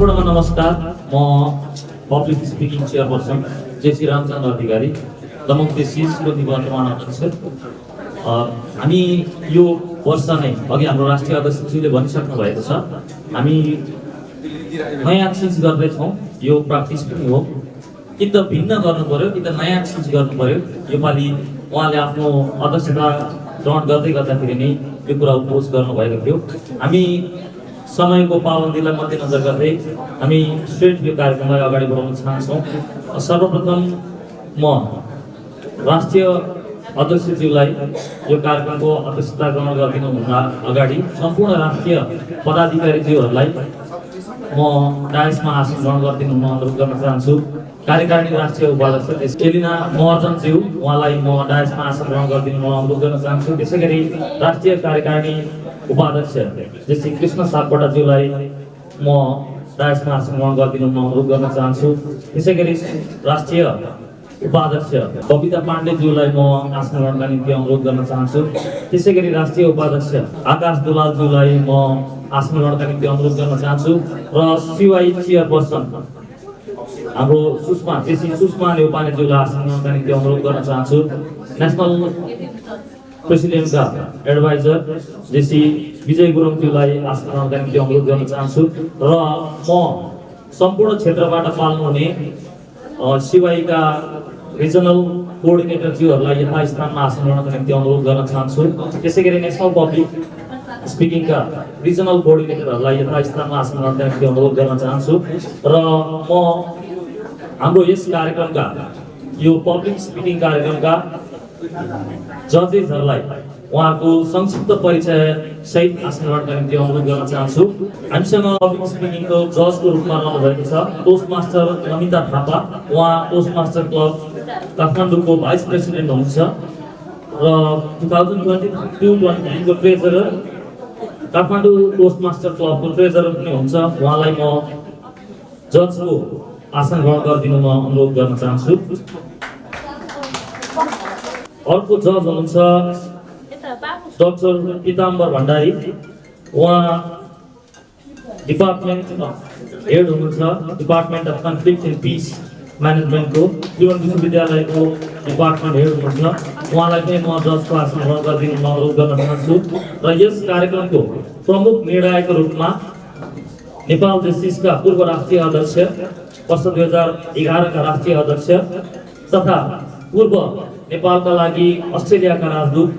सम्पूर्णमा नमस्कार। म public speaking chairperson JCI Ram Chandra Adhikari Damak देशीको निवर्तमान अध्यक्ष। हामी यो वर्ष नै अघि हाम्रो राष्ट्रिय अध्यक्षज्यूले भनिसक्नु भएको छ, हामी नयाँ चिज गर्दैछौँ। यो प्र्याक्टिस पनि हो, कि त भिन्न गर्नु पर्यो कि त नयाँ चिज गर्नु पर्यो। योपालि उहाँले आफ्नो अध्यक्षता ग्रहण गर्दै गर्दाखेरि नै यो कुरा उपोज गर्नुभएको थियो। हामी समयको पाबन्दीलाई मध्यनजर गर्दै हामी स्ट्रेट यो कार्यक्रमलाई अगाडि बढाउन चाहन्छौँ। सर्वप्रथम म राष्ट्रिय अध्यक्षज्यूलाई यो कार्यक्रमको अध्यक्षता ग्रहण गरिदिनुभन्दा अगाडि सम्पूर्ण राष्ट्रिय पदाधिकारीज्यूहरूलाई म डायसमा आसन ग्रहण गरिदिनु अनुरोध गर्न चाहन्छु। कार्यकारिणी राष्ट्रिय उपाध्यक्ष एलिना महर्जनज्यू, उहाँलाई म डायसमा आसन ग्रहण गरिदिनु अनुरोध गर्न चाहन्छु। त्यसै गरी राष्ट्रिय कार्यकारिणी उपाध्यक्ष श्री कृष्ण सापकोटाज्यूलाई म डायसमा आसन ग्रहण गरिदिनु अनुरोध गर्न चाहन्छु। त्यसै गरी राष्ट्रिय उपाध्यक्ष गोविन्दा पाण्डेज्यूलाई म आसन ग्रहणका निम्ति अनुरोध गर्न चाहन्छु। त्यसै गरी राष्ट्रिय उपाध्यक्ष आकाश दुलालज्यूलाई म आसन ग्रहणका निम्ति अनुरोध गर्न चाहन्छु। र CY चेयरपर्सन हाम्रो सुषमा नेपालज्यूलाई आसन ग्रहणका निम्ति अनुरोध गर्न चाहन्छु। नेसनल प्रेसिडेन्टका एडभाइजर JC विजय गुरुङज्यूलाई आसन ग्रहणका निम्ति अनुरोध गर्न चाहन्छु। र म सम्पूर्ण क्षेत्रबाट पाल्नुहुने CY का रिजनल कोअर्डिनेटरज्यूहरूलाई यथास्थानमा आसन ग्रहणका निम्ति अनुरोध गर्न चाहन्छु। त्यसै गरी नेसनल पब्लिक स्पिकिङका रिजनल कोअर्डिनेटरहरूलाई यथास्थानमा आसन ग्रहणका निम्ति अनुरोध गर्न चाहन्छु। र म हाम्रो यस कार्यक्रमका यो पब्लिक स्पिकिङ कार्यक्रमका जजेसहरूलाई उहाँको संक्षिप्त परिचय सहित आसन ग्रहणका निम्ति अनुरोध गर्न चाहन्छु। हामीसँग पब्लिक स्पिकिङको जजको रूपमा रहनुभएको छ टोस्ट मास्टर नमिता थापा। उहाँ टोस्ट मास्टर क्लब काठमाडौँको भाइस प्रेसिडेन्ट हुनुहुन्छ र 2022-23 को ट्रेजरर, काठमाडौँ टोस्ट मास्टर क्लबको ट्रेजरर पनि हुन्छ। उहाँलाई म जजको आसन ग्रहण गरिदिनुमा अनुरोध गर्न चाहन्छु। अर्को जज हुनुहुन्छ डाक्टर पीताम्बर भण्डारी। उहाँ डिपार्टमेन्ट हेड हुनुहुन्छ, डिपार्टमेन्ट अफ कन्फ्लिक्ट एन्ड पिस म्यानेजमेन्टको त्रिभुवन विश्वविद्यालयको डिपार्टमेन्ट हेड हुनुहुन्छ। उहाँलाई पनि म जजको आसन ग्रहण गरिदिनु अनुरोध गर्न चाहन्छु। र यस कार्यक्रमको प्रमुख निर्णायकको रूपमा नेपाल देशीका पूर्व राष्ट्रिय अध्यक्ष, वर्ष 2011 का राष्ट्रिय अध्यक्ष तथा पूर्व नेपालका लागि अस्ट्रेलियाका राजदूत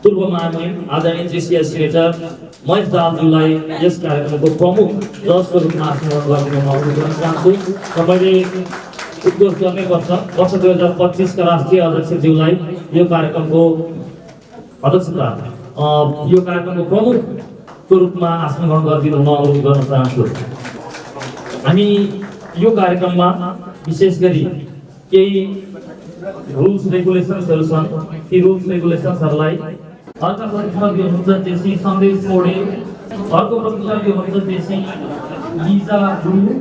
पूर्व महामहिम आदरणीय JCI सेनेटर महेश दाहालज्यूलाई यस कार्यक्रमको प्रमुख जजको रूपमा आसन ग्रहण गरिदिनु अनुरोध गर्न चाहन्छु। र मैले उद्घोष गर्नै पर्छ, वर्ष 2025 का राष्ट्रिय अध्यक्षज्यूलाई यो कार्यक्रमको अध्यक्षता यो कार्यक्रमको प्रमुखको रूपमा आसन ग्रहण गरिदिनु अनुरोध गर्न चाहन्छु। हामी यो कार्यक्रममा विशेष गरी केही रुल्स रेगुलेसन्सहरू छन्। ती रुल्स रेगुलेसन्सहरूलाई अर्को प्रतिस्पर्धी हुनुहुन्छ JC सन्देश पौडेल, अर्को प्रतिस्पर्धी हुनुहुन्छ JC लिजा गुरु,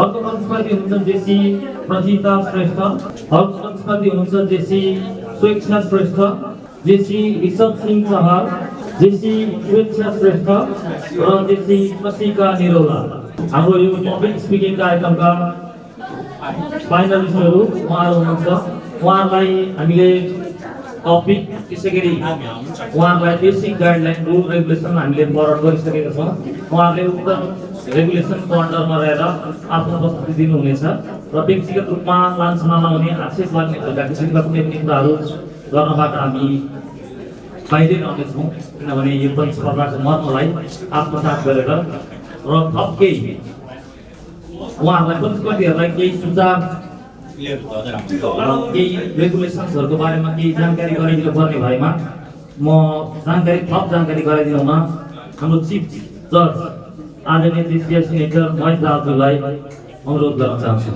अर्को प्रतिस्पर्धी हुनुहुन्छ JC प्रजिता श्रेष्ठ, अर्को प्रतिस्पर्धी हुनुहुन्छ JC स्वेच्छा श्रेष्ठ, JC ऋषभ सिंह चहल, JC स्वेच्छा श्रेष्ठ र JC प्रशिका निरौला। हाम्रो यो पब्लिक स्पिकिङ कार्यक्रमका फाइनलिस्टहरू उहाँहरू हुनुहुन्छ। उहाँहरूलाई हामीले टपिक, त्यसै गरी उहाँहरूलाई बेसिक गाइडलाइन रुल रेगुलेसन हामीले फरवर्ड गरिसकेका छौँ। उहाँहरूले उक्त रेगुलेसनको अन्डरमा रहेर आफ्नो प्रस्तुति दिनुहुनेछ र व्यक्तिगत रूपमा लान्छना नहुने, आक्षेप लाग्ने खालका किसिमका कुनै पनि कुराहरू गर्नबाट हामी बाहिरै रहनेछौँ, किनभने यो प्रतिस्पर्धाको मर्मलाई आत्मसात गरेर र थप केही उहाँहरूलाई प्रतिस्पर्धीहरूलाई केही सुझाव केही रेगुलेसन्सहरूको बारेमा केही जानकारी गराइदिनु पर्ने भएमा म थप जानकारी गराइदिनुमा हाम्रो चिफ जज आदरणीय JCI सेनेटर महेश दाहालज्यूलाई अनुरोध गर्न चाहन्छु।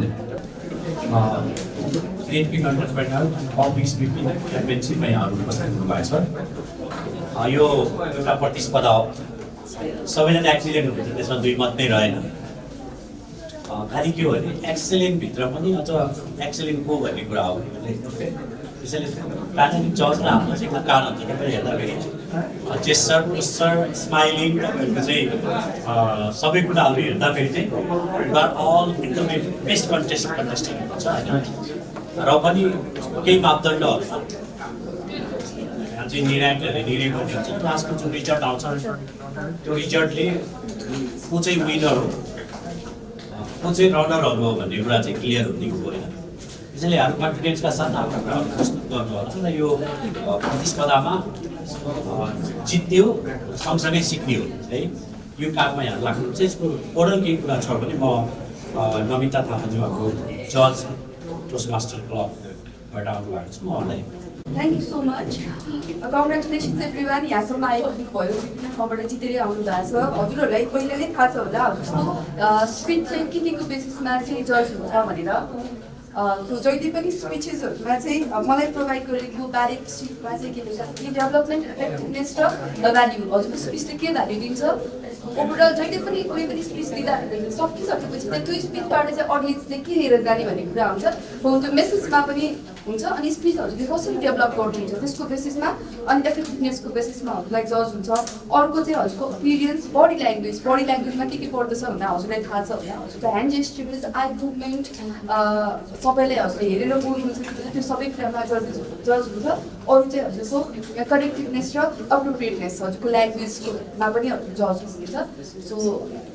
यो एउटा प्रतिस्पर्धा हो, सबैजना एक्सिडेन्ट हुन्छ, त्यसमा दुई मत नै रहेन। खालि के हो भने एक्सेलेन्ट भित्र पनि अझ एक्सेलेन्ट को भन्ने कुरा हो। त्यसैले कानुनी जज र हाम्रो चाहिँ कारण हुन्छ। तपाईँले हेर्दाखेरि जेस्चर पोस्चर स्माइलिङ तपाईँहरूको चाहिँ सबै कुराहरू हेर्दाखेरि चाहिँ युआर अल एकदमै बेस्ट कन्टेस्टेन्ट हुन्छ होइन र पनि केही मापदण्डहरूमा चाहिँ निर्णायकहरूले निर्णय गरिदिन्छ लास्टको जुन रिजल्ट आउँछ त्यो रिजल्टले को चाहिँ विनर हो को चाहिँ रनरहरू हो भन्ने कुरा चाहिँ क्लियर हुने हो होइन त्यसैले हाम्रो कन्फिडेन्सका साथ आफ्नो कुराहरू प्रस्तुत गर्नु होला र यो प्रतिस्पर्धामा जित्यो सँगसँगै सिक्ने हो है यो काममा यहाँ लाग्नु चाहिँ यसको ओरल केही कुरा छ भने म नमिता थापाज्यूको जज टोस्ट मास्टर क्लबबाट आउनु भएको छ म उहाँलाई Thank you so much. Congratulations everyone. यहाँसम्म आइपुग्नु भयो विभिन्न ठाउँबाट जितेरै आउनु भएको छ हजुरहरूलाई पहिले नै थाहा छ होला हजुरको स्पिच चाहिँ के केको बेसिसमा चाहिँ जज हुन्छ भनेर सो जहिले पनि स्पिचेसहरूमा चाहिँ मलाई प्रोभाइड गरेको ब्यालेट सिटमा चाहिँ के भन्छ डेभलपमेन्ट इफेक्टिभनेस र भ्याल्यु हजुरको स्पिचले के भ्याल्यु दिन्छ ओभरअल जहिले पनि कुनै पनि स्पिच दिँदाखेरि सकिसकेपछि चाहिँ त्यो स्पिचबाट चाहिँ अडियन्स चाहिँ के लिएर जाने भन्ने कुरा हुन्छ हो त्यो मेसेजमा पनि हुन्छ अनि स्पिचहरूले कसरी डेभलप गरिदिन्छ त्यसको बेसिसमा अनि एफेक्टिभनेसको बेसिसमा हजुरलाई जज हुन्छ अर्को चाहिँ हजुरको अपिरियन्स बडी ल्याङ्ग्वेजमा के पर्दछ भन्दा हजुरलाई थाहा छ होला हजुरको ह्यान्ड जेस्चर्स आई मुभमेन्ट सबैले हजुरले हेरेर बोल्नुहुन्छ त्यो सबै कुरामा जज हुन्छ अरू चाहिँ हजुरको करेक्टिभनेस र अप्रोप्रिएटनेस हजुरको ल्याङ्ग्वेजकोमा पनि हजुर जज हुनेछ सो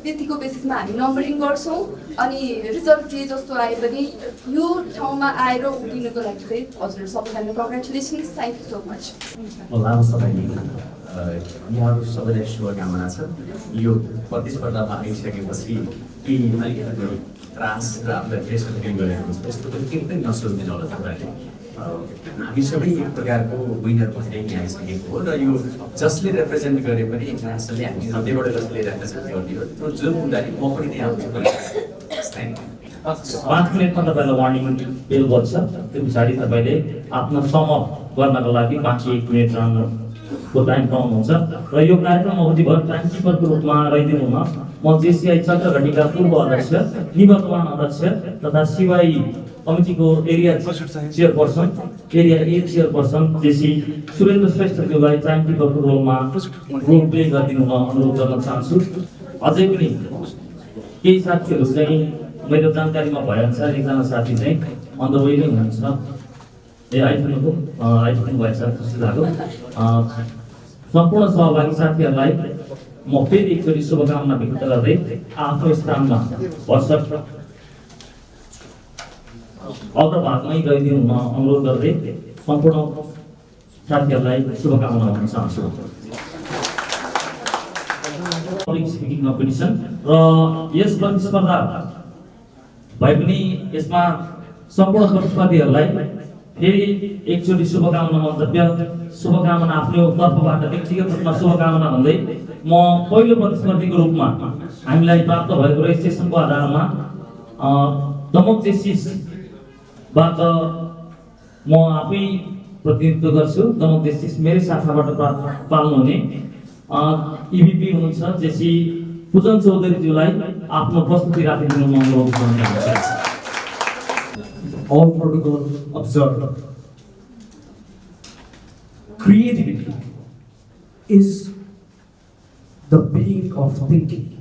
त्यतिको बेसिसमा हामी नम्बरिङ गर्छौँ अनि रिजल्ट जे जस्तो आए पनि यो ठाउँमा आएर उठिनुको लागि चाहिँ हजुर सबैजना congratulations thank you so much लामो समय यहाँहरू सबैलाई शुभकामना छ यो प्रतिस्पर्धामा आइसकेपछि केही अलिकति त्रास र आफूलाई प्रेसर फिल गरेको छ यस्तो पनि केही पनि नसोचिदिनु होला तपाईँले हामी सबै एक प्रकारको विनर भएर यहाँ आइसकेको हो र यो जसले रिप्रेजेन्ट गरे पनि इन्टरनेसनली हामी मध्येबाट जसले रिप्रेजेन्ट गर्ने हो त्यो जुन हुँदाखेरि म पनि त्यहाँ आउँछु 5 मिनटमा तपाईँलाई वार्निङ बेल बज्छ त्यो पछाडि तपाईँले आफ्नो समअप गर्नको लागि बाँकी 1 मिनट राख्नुको टाइम पाउनुहुन्छ र यो कार्यक्रम अवधिभर टाइम किपरको रूपमा रहिदिनु हुन म जेसीआई चक्रघटीका पूर्व अध्यक्ष निवर्तमान अध्यक्ष तथा सिवाई कमिटीको area chairperson area A chairperson JC Surendra श्रेष्ठज्यूलाई टाइम किपरको रोलमा रोल प्ले गरिदिनु हुन अनुरोध गर्न चाहन्छु अझै पनि केही साथीहरू चाहिँ मेरो जानकारीमा भएअनुसार एकजना साथी चाहिँ अन द वे नै हुनुहुन्छ आइपुग्नु भएछ खुसी लाग्यो सम्पूर्ण सहभागी साथीहरूलाई म फेरि एकचोटि शुभकामना व्यक्त गर्दै आफ्नो स्थानमा भर्सक अग्रभागमै गइदिनु हुन अनुरोध गर्दै सम्पूर्ण साथीहरूलाई शुभकामना भन्न चाहन्छु स्पिकिङ कम्पिटिसन र यस प्रतिस्पर्धा भए पनि यसमा सम्पूर्ण प्रतिस्पर्धीहरूलाई फेरि एकचोटि शुभकामना मन्तव्य शुभकामना आफ्नो तर्फबाट व्यक्तिगत रूपमा शुभकामना भन्दै म पहिलो प्रतिस्पर्धीको रूपमा हामीलाई प्राप्त भएको रेजिस्ट्रेसनको आधारमा दमक जेसिसबाट म आफै प्रतिनिधित्व गर्छु दमक जेसिस मेरै शाखाबाट पाल्नुहुने इभिपी हुनुहुन्छ जेसी पुजन चौधरीज्यूलाई आफ्नो प्रस्तुति राखिदिनु म अनुरोध गर्न चाहन्छु All protocol observed. Creativity is the being of thinking.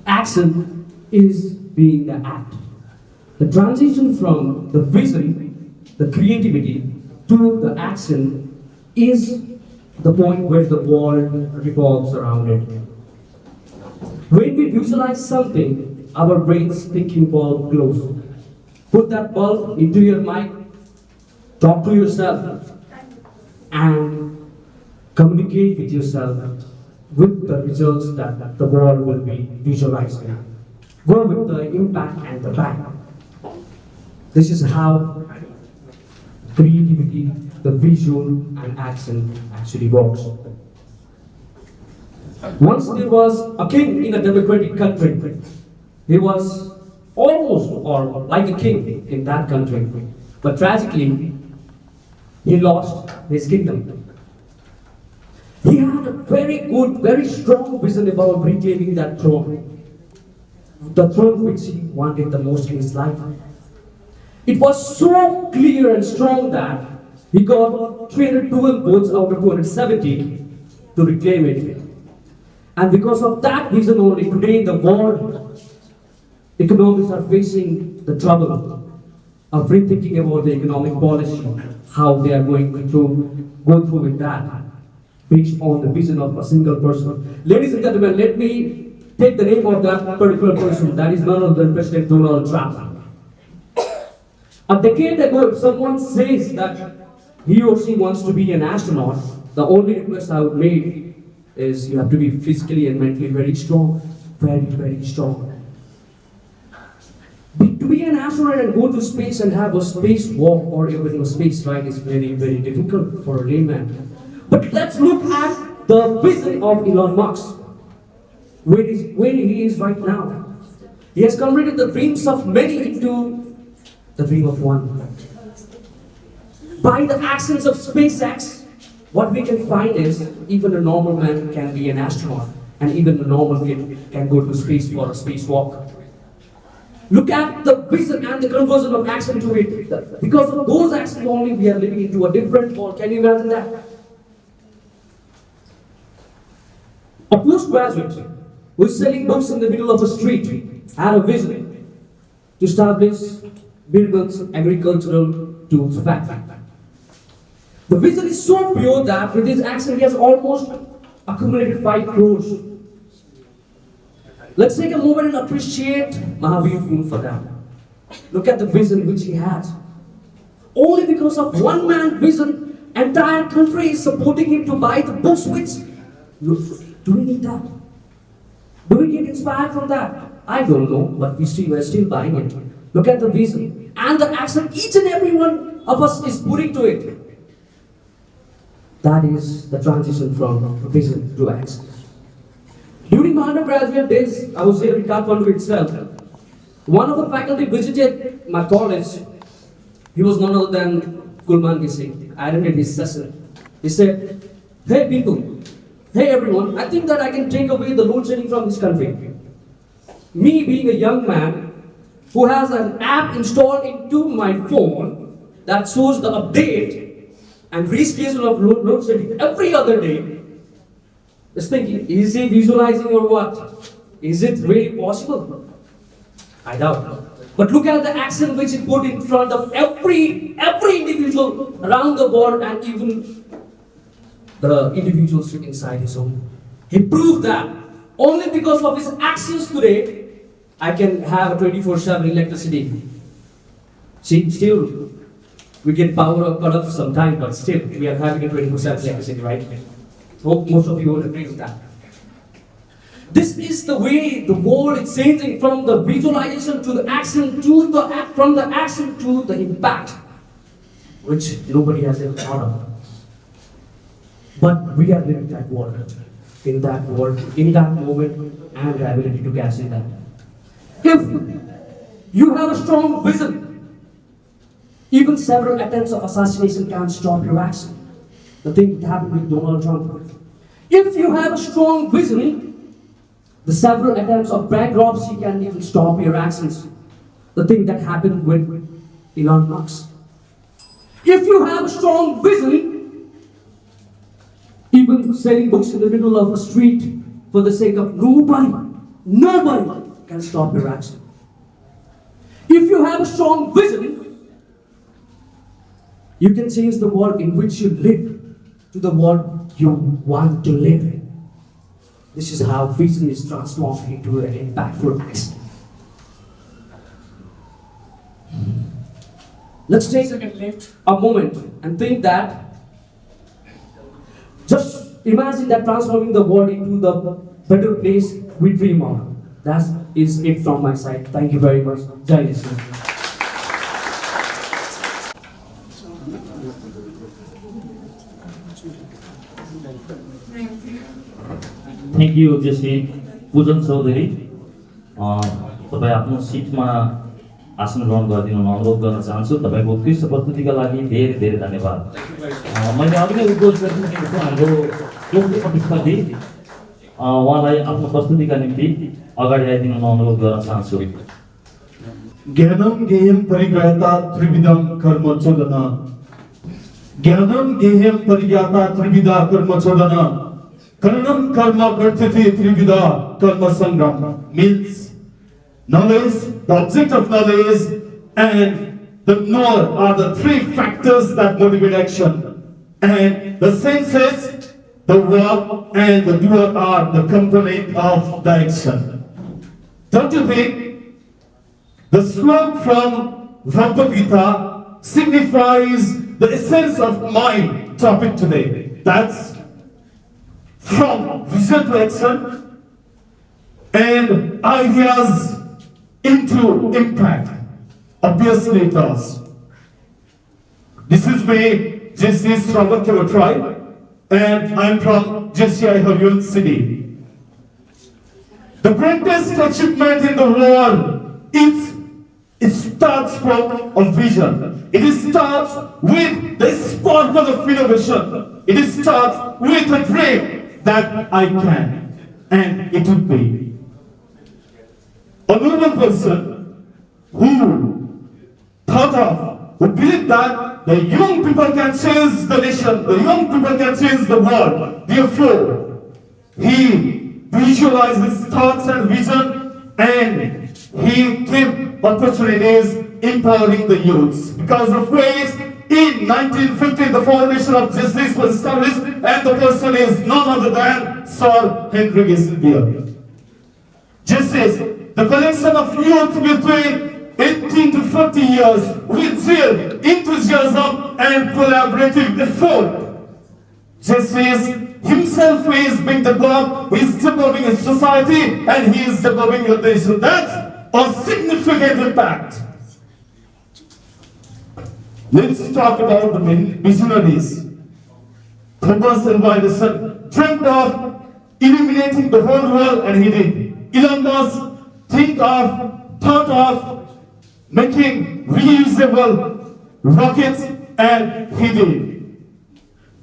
Action is being the act. The transition from the vision, the creativity, to the action is the point where the world revolves around it. When we visualize something, our brain's thinking bulb glows. Put that bulb into your mind, talk to yourself, and communicate with yourself with the results that the world will be visualizing. Go with the impact and the back. This is how creativity, the visual and action actually works. Once there was a king in a democratic country. He was almost or like a king in that country, but tragically he lost his kingdom. He had a very good, very strong vision about reclaiming that throne, the throne which he wanted the most in his life. It was so clear and strong that He got 312 votes out of 270 to reclaim it. And because of that reason only, today the world economists are facing the trouble of rethinking about the economic policy, how they are going to go through with that, based on the vision of a single person. Ladies and gentlemen, let me take the name of that particular person, that is none other than President Donald Trump. A decade ago, if someone says that he or she wants to be an astronaut, the only request I would make is you have to be physically and mentally very strong, very, very strong. To be an astronaut and go to space and have a spacewalk or even a space ride is very, very difficult for a layman. But let's look at the vision of Elon Musk, where he is right now. He has converted the dreams of many into the dream of one. By the actions of SpaceX, what we can find is even a normal man can be an astronaut, and even a normal kid can go to space for a spacewalk. Look at the vision and the conversion of action to it. Because of those actions only, we are living into a different world. Can you imagine that? A postgraduate who is selling books in the middle of a street had a vision to establish Birman's agricultural tools factory. The vision is so pure that with his action he has almost accumulated 5 crores. Let's take a moment and appreciate Mahavir for that. Look at the vision which he has. Only because of one man's vision, entire country is supporting him to buy the books which... Do we need that? Do we get inspired from that? I don't know, but we're still buying it. Look at the vision and the action each and every one of us is putting to it. That is the transition from vision to action. During my undergraduate days, I was here in Kathmandu itself. One of the faculty visited my college. He was none other than Kulman Gisi. I attended his session. He said, "Hey people, hey everyone, I think that I can take away the load shedding from this country. Me being a young man who has an app installed into my phone that shows the update and reschedule of load shedding every other day. Just thinking, is he visualizing or what? Is it really possible? I doubt. But look at the action which he put in front of every individual around the world and even the individuals inside his own. He proved that only because of his actions today, I can have 24/7 electricity. See, still, we get power cut off sometime, but still, we are having a 24/7 electricity, right? Hope most of you will agree with that. This is the way the world is changing from the visualization to the action from the action to the impact, which nobody has ever thought of. But we are living that world, in that moment, and the ability to catch in that. If you have a strong vision, even several attempts of assassination can't stop your action. The thing that happened with Donald Trump. If you have a strong vision, the several attempts of bankruptcy can even stop your actions. The thing that happened with Elon Musk. If you have a strong vision, even selling books in the middle of a street for the sake of nobody can stop your action. If you have a strong vision, you can change the world in which you live to the world you want to live in. This is how vision is transformed into an impactful action. Let's take a moment and think that, just imagine that transforming the world into the better place we dream of. That is it from my side. Thank you very much. Jai Hind. Thank you, JCI Pujan Chaudhary. तपाईँ आफ्नो सिटमा आसन ग्रहण गरिदिनु अनुरोध गर्न चाहन्छु। तपाईँको उत्कृष्ट प्रस्तुतिका लागि धेरै धेरै धन्यवाद। मैले अघि नै उद्घोष गरिदिएको छु हाम्रो योग्य प्रतिस्पर्धी उहाँलाई आफ्नो प्रस्तुतिका निम्ति अगाडि आइदिनु अनुरोध गर्न चाहन्छु। ज्ञानं ज्ञेयं परिग्रहता त्रिविधं कर्म चोदना Gyanam gehem pariyata trivida karma chodana. Karanam karma kartiti trivida karma sangram. Means knowledge, the object of knowledge, and the knower are the three factors that motivate action. And the senses, the verb, and the doer are the component of the action. Don't you think the slok from Bhagavad Gita signifies the essence of my topic today? That's from vision to action and ideas into impact. Obviously it does. This is me, JCI Shrawan, and I'm from JCI Harion city. The greatest achievement in the world, it starts from a vision. It starts with the sparkle of innovation. It starts with a dream that I can, and it would be. A normal person who thought of, who believed that the young people can change the nation, the young people can change the world. Therefore, he visualized his thoughts and vision, and he gave opportunities empowering the youths. Because of which, in 1950, the foundation of justice was established, and the person is none other than Sir Henry Kissinger. Justice, the collection of youth between 18 to 40 years with zeal, enthusiasm, and collaborative effort. Justice himself is being developed, he is developing a society, and he is developing a nation. That's a significant impact. Let's talk about the visionaries. Thomas Alva Edison dreamt of illuminating the whole world, and he did. Elon Musk thought of making reusable rockets, and he did.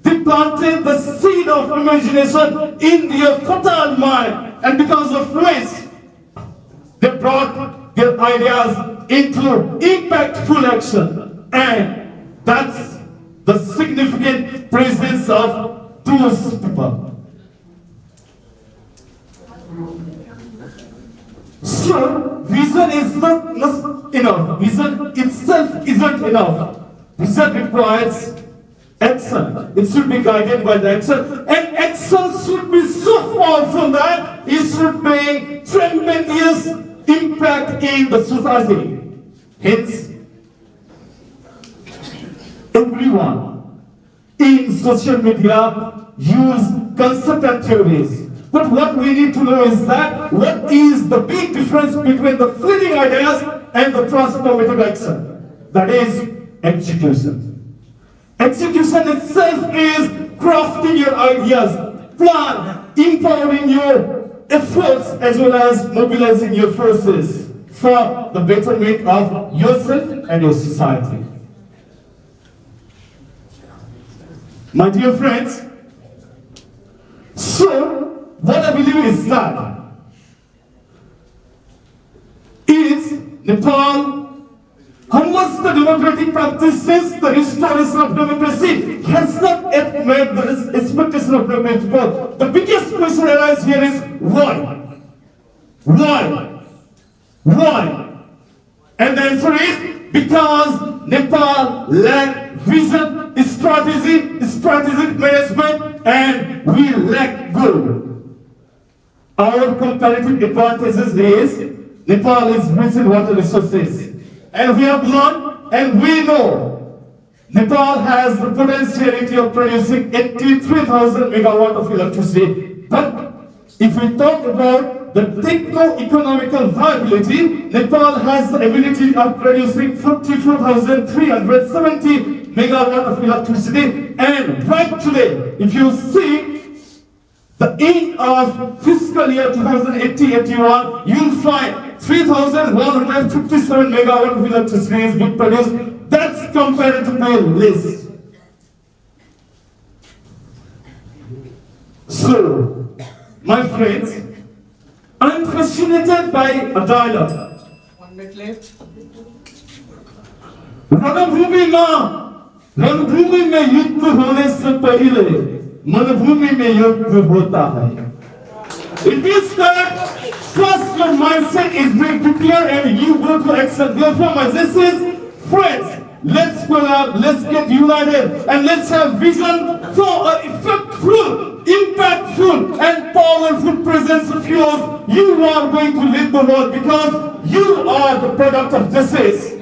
They planted the seed of imagination in their fertile mind, and because of which they brought their ideas into impactful action. And that's the significant presence of those people. So, vision is not enough. Vision itself isn't enough. Vision requires action. It should be guided by the action. And action should be so powerful that it should make tremendous impact in the society. Hence, everyone in social media use concept and theories. But what we need to know is that what is the big difference between the fleeting ideas and the transformative action? That is execution. Execution itself is crafting your ideas, plan, empowering your efforts, as well as mobilizing your forces for the betterment of yourself and your society. My dear friends, so what I believe is that is Nepal, how much the democratic practices, the restoration of democracy has not yet met the expectation of the people. The biggest question arises here is why? Why? Why? And the answer is because Nepal lack vision, strategic management, and we lack goal. Our comparative advantages is Nepal is rich in water resources. And we have learned and we know Nepal has the potentiality of producing 83,000 megawatt of electricity. But if we talk about the techno-economical viability, Nepal has the ability of producing 44,370 megawatt of electricity. And right today, if you see the end of fiscal year 2080-81, you'll find 3,157 megawatt of electricity is being produced. That's comparatively less. So, my friends, I'm fascinated by a dialogue. 1 minute left. रणभूमि में युद्ध होने से पहले मनभूमि में युद्ध होता है. It means that first your mindset is being prepared and you go to action. Therefore, my this is friends. Let's collab, let's get united, and let's have vision for an effectful, impactful, and powerful presence of yours. You are going to lead the world because you are the product of justice.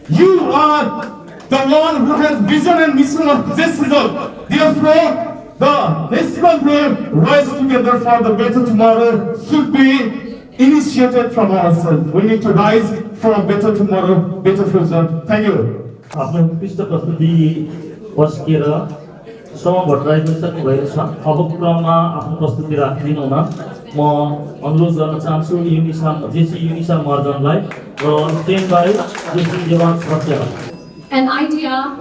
You are the one who has vision and mission of justice. Therefore, the national wave rise together for the better tomorrow should be initiated from ourselves. We need to rise for a better tomorrow, better future. Thank you. आफ्नो उत्कृष्ट प्रस्तुति पस्किएर श्रवण भट्टराई गइसक्नु भएको छ. अब क्रममा आफ्नो प्रस्तुति राखिदिनु हुन म अनुरोध गर्न चाहन्छु जेसी युनिसा महर्जनलाई र stand by JC Devansh Basyal. An idea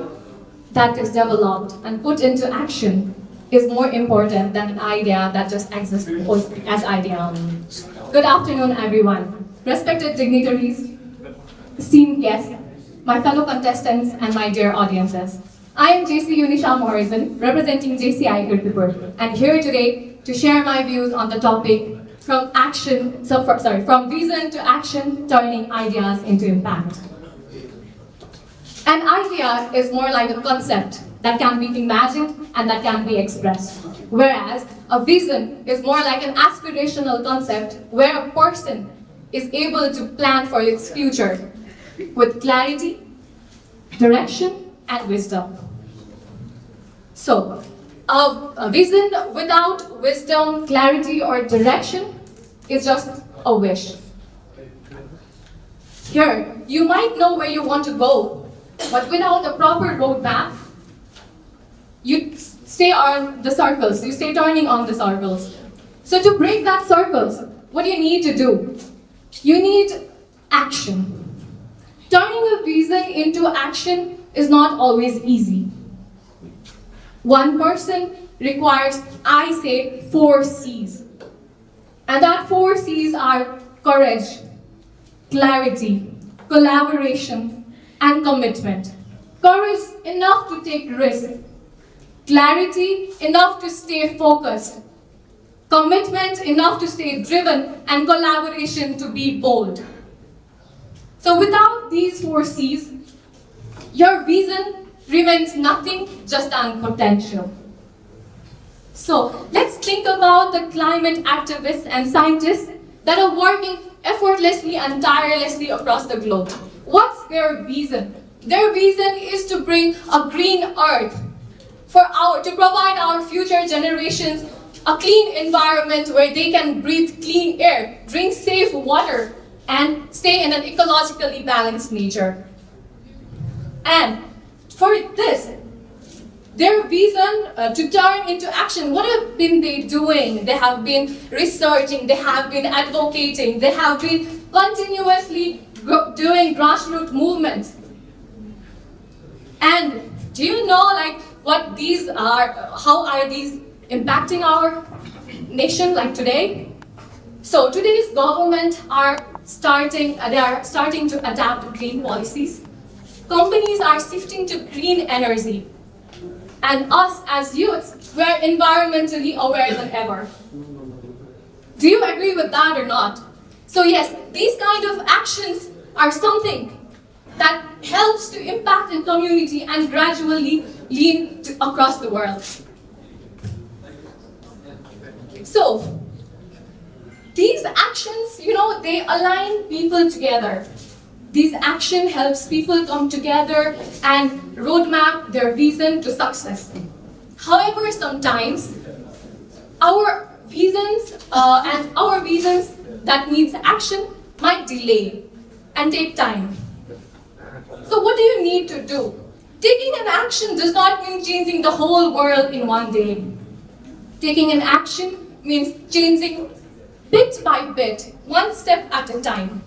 that is developed and put into action is more important than an idea that just exists as idea. Good afternoon, everyone. Respected dignitaries, esteemed guests, my fellow contestants, and my dear audiences. I am JC Unisha Maharjan, representing JCI Kirtipur, and here today to share my views on the topic from vision to action, turning ideas into impact. An idea is more like a concept that can be imagined and that can be expressed, whereas a vision is more like an aspirational concept where a person is able to plan for its future with clarity, direction, and wisdom. So, a vision without wisdom, clarity, or direction is just a wish. Here, you might know where you want to go, but without a proper roadmap, you stay on the circles, you stay turning on the circles. So to break that circles, what do you need to do? You need action. Turning a vision into action is not always easy. One person requires, I say, 4 C's. And that 4 C's are courage, clarity, collaboration, and commitment. Courage enough to take risks. Clarity enough to stay focused. Commitment enough to stay driven, and collaboration to be bold. So without these 4 C's, your vision remains nothing, just an potential. So let's think about the climate activists and scientists that are working effortlessly and tirelessly across the globe. What's their vision? Their vision is to bring a green earth to provide our future generations a clean environment where they can breathe clean air, drink safe water, and stay in an ecologically balanced nature. And for this, their vision to turn into action, what have been they doing? They have been researching, they have been advocating, they have been continuously doing grassroots movements. And do you know what these are, how are these impacting our nation today? So today's government are starting to adapt green policies. Companies are shifting to green energy. And us as youths, we're environmentally aware than ever. Do you agree with that or not? So yes, these kind of actions are something that helps to impact in community and gradually lead across the world. So, these actions, they align people together. These action helps people come together and roadmap their vision to success. However, sometimes our visions that needs action might delay and take time. So what do you need to do? Taking an action does not mean changing the whole world in one day. Taking an action means changing bit by bit, one step at a time.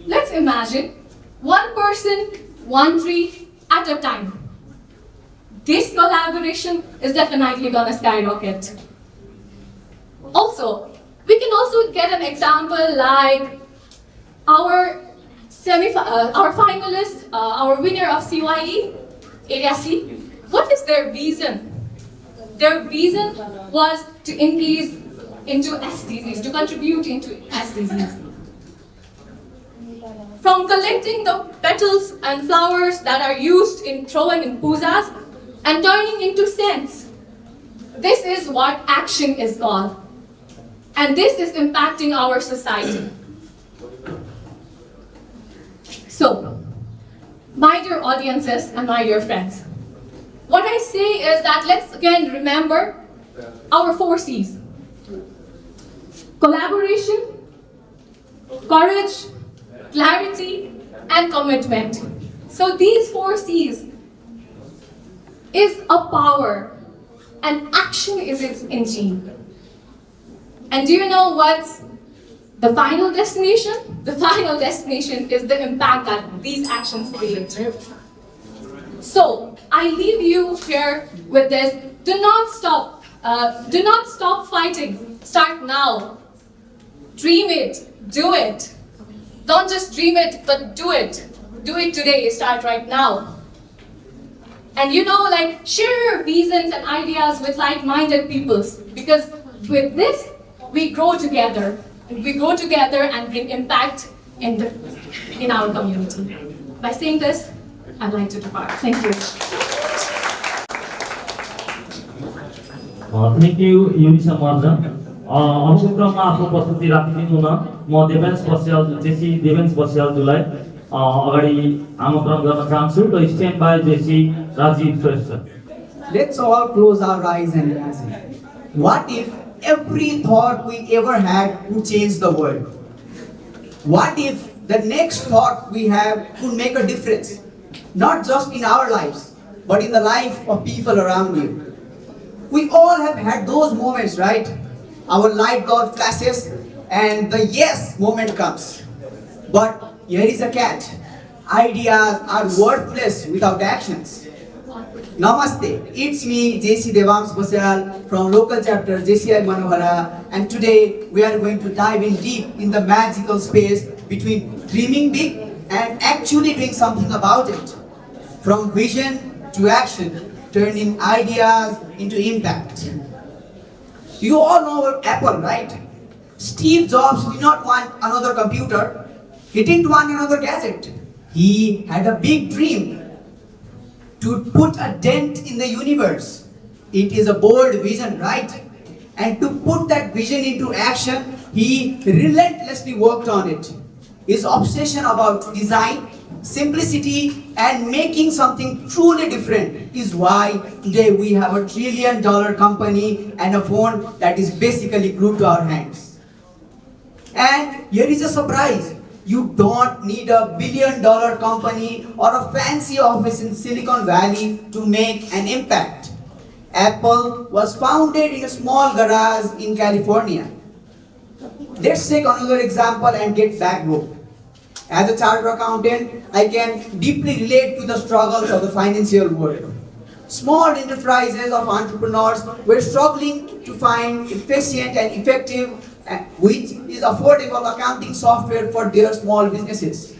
Let's imagine one person, one tree at a time. This collaboration is definitely gonna skyrocket. Also, we can also get an example like our our finalists, our winner of CYE, Area C, what is their reason? Their reason was to increase into SDGs, to contribute into SDGs. From collecting the petals and flowers that are used in throwing in pujas and turning into scents. This is what action is called. And this is impacting our society. So, my dear audiences and my dear friends, what I say is that let's again remember our 4 C's. Collaboration, courage, clarity, and commitment. So these 4 C's is a power, and action is its engine. And do you know what's the final destination? The final destination is the impact that these actions create. So I leave you here with this. Do not stop. Do not stop fighting. Start now. Dream it. Do it. Don't just dream it, but do it. Do it today. Start right now. And share your visions and ideas with like-minded peoples, because with this, we grow together. We grow together and bring impact in our community. By saying this, I'd like to depart. Thank you. Thank you, Unisha Maharjan. अबको क्रममा आफ्नो प्रस्तुति राखिदिनु हुन म देवेन्स बस्याल जेसी देवेन्स बस्यालजुलाई अगाडि आमन्त्रण गर्न चाहन्छु र स्ट्यान्ड बाई जेसी राजीव श्रेष्ठ. Let's all close our eyes and imagine. What if every thought we ever had could change the world? What if the next thought we have could make a difference? Not just in our lives, but in the life of people around you. We all have had those moments, right? Our light bulb flashes and the yes moment comes. But here is a catch. Ideas are worthless without actions. Namaste, it's me, Dewamsh Basyal from local chapter JCI Manohara, and today we are going to dive in deep in the magical space between dreaming big and actually doing something about it. From vision to action, turning ideas into impact. You all know about Apple, right? Steve Jobs did not want another computer. He didn't want another gadget. He had a big dream to put a dent in the universe. It is a bold vision, right? And to put that vision into action, he relentlessly worked on it. His obsession about design, simplicity, and making something truly different is why today we have a $1 trillion company and a phone that is basically glued to our hands. And here is a surprise. You don't need a $1 billion company or a fancy office in Silicon Valley to make an impact. Apple was founded in a small garage in California. Let's take another example and get back home. As a chartered accountant, I can deeply relate to the struggles of the financial world. Small enterprises of entrepreneurs were struggling to find efficient and effective, which is affordable accounting software for their small businesses.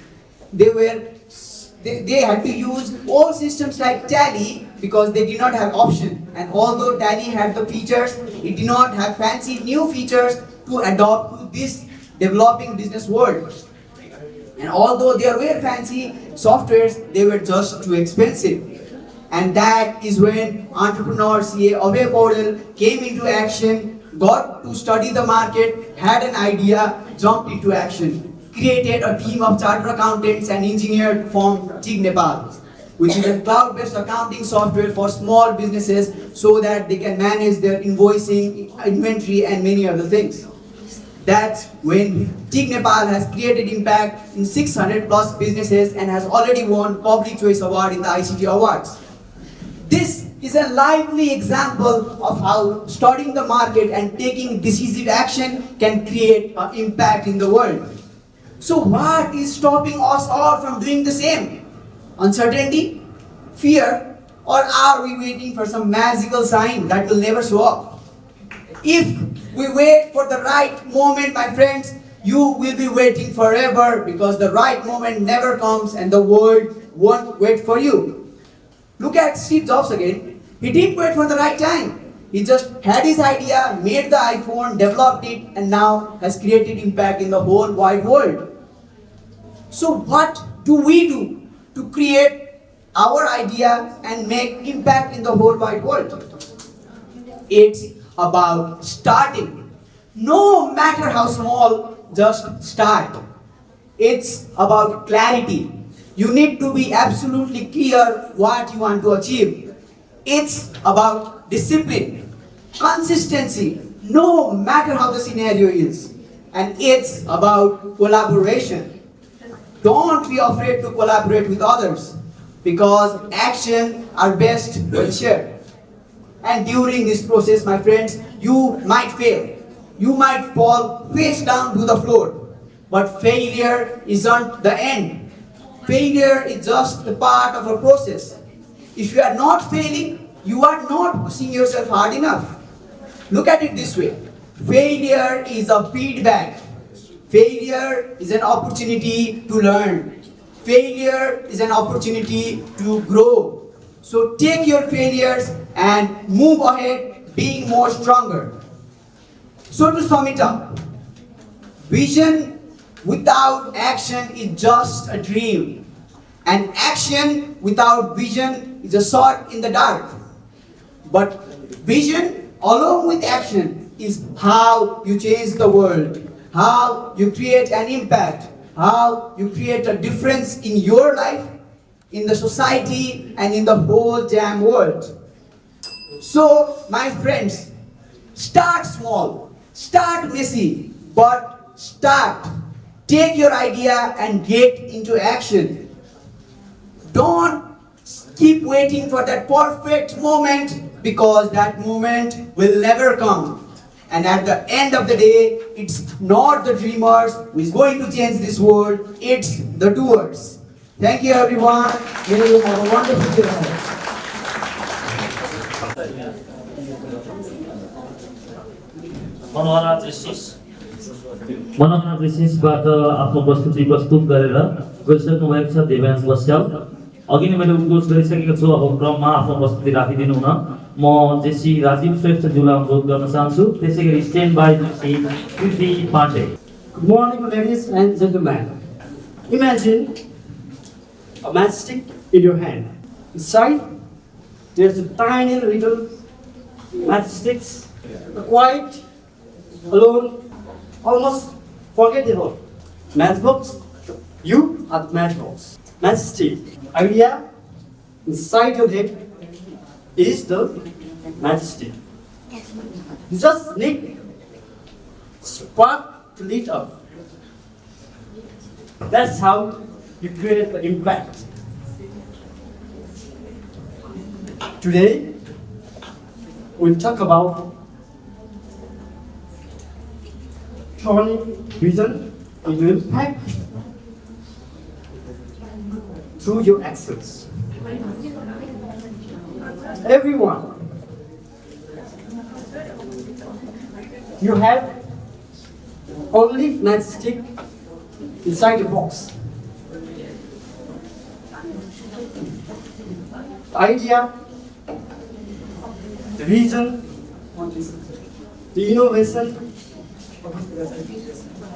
They had to use old systems like Tally because they did not have option. And although Tally had the features, it did not have fancy new features to adopt to this developing business world. And although there were fancy softwares, they were just too expensive. And that is when entrepreneur CA Abhay Paudel came into action, got to study the market, had an idea, jumped into action, created a team of chartered accountants and engineers from JCI Nepal, which is a cloud-based accounting software for small businesses so that they can manage their invoicing, inventory, and many other things. That's when JCI Nepal has created impact in 600 plus businesses and has already won Public Choice Award in the ICT Awards. This is a lively example of how studying the market and taking decisive action can create an impact in the world. So what is stopping us all from doing the same? Uncertainty? Fear? Or are we waiting for some magical sign that will never show up? If we wait for the right moment, my friends, you will be waiting forever because the right moment never comes and the world won't wait for you. Look at Steve Jobs again. He didn't wait for the right time. He just had his idea, made the iPhone, developed it, and now has created impact in the whole wide world. So what do we do to create our idea and make impact in the whole wide world? It's about starting. No matter how small, just start. It's about clarity. You need to be absolutely clear what you want to achieve. It's about discipline, consistency, no matter how the scenario is. And it's about collaboration. Don't be afraid to collaborate with others because action are best when shared. And during this process, my friends, you might fail. You might fall face down to the floor. But failure isn't the end. Failure is just a part of a process. If you are not failing, you are not pushing yourself hard enough. Look at it this way. Failure is a feedback. Failure is an opportunity to learn. Failure is an opportunity to grow. So take your failures and move ahead being more stronger. So to sum it up, vision without action is just a dream. And action without vision is a shot in the dark. But vision along with action is how you change the world, how you create an impact, how you create a difference in your life, in the society, and in the whole damn world. So, my friends, start small, start messy, but start. Take your idea and get into action. Don't keep waiting for that perfect moment because that moment will never come. And at the end of the day, it's not the dreamers who is going to change this world, it's the doers. Thank you everyone. May you have a wonderful day ahead. मनोहरा जेसिसबाट आफ्नो प्रस्तुति प्रस्तुत गरेर गइसक्नु भएको छ देवांश बस्याल। अघि नै मैले उद्घोष गरिसकेको छु, अब क्रममा आफ्नो प्रस्तुति राखिदिनु हुन म जेसी राजीव श्रेष्ठज्यूलाई अनुरोध गर्न चाहन्छु। त्यसैगरी stand by JC Kriti Pandey. Good morning, ladies and gentlemen. Imagine a matchstick in your hand. Inside, there's a tiny little matchsticks, quite alone, almost forgettable. Matchbox, you are the matchbox. Matchstick, idea inside your head is the matchstick. You just need spark to lit up. That's how you create the impact. Today, we'll talk about turning vision into impact through your actions. Everyone, you have only matchstick inside the box. The idea, the vision, the innovation.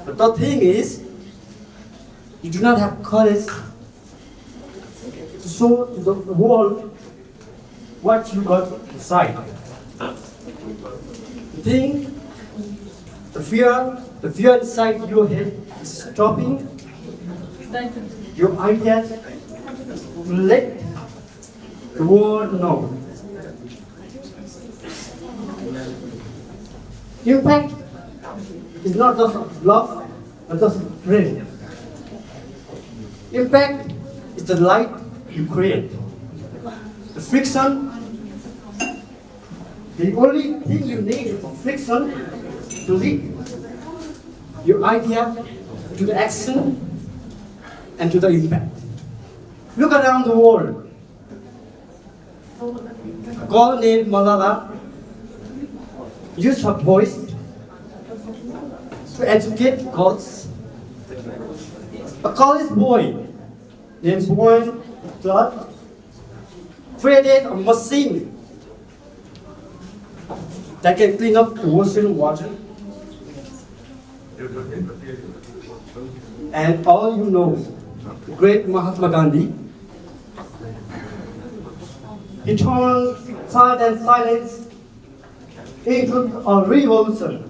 But the thing is, you do not have courage to show to the world what you got inside. The thing, the fear inside your head is stopping your ideas to let the world know. Impact is not just love, but just dream. Impact is the light you create. The friction, the only thing you need is friction to lead your idea to the action and to the impact. Look around the world. A girl named Manohara used her voice to educate girls. A college boy named Boy Clark created a machine that can clean up the ocean water. And all you know, the great Mahatma Gandhi, he turned silence and silence into a revolution.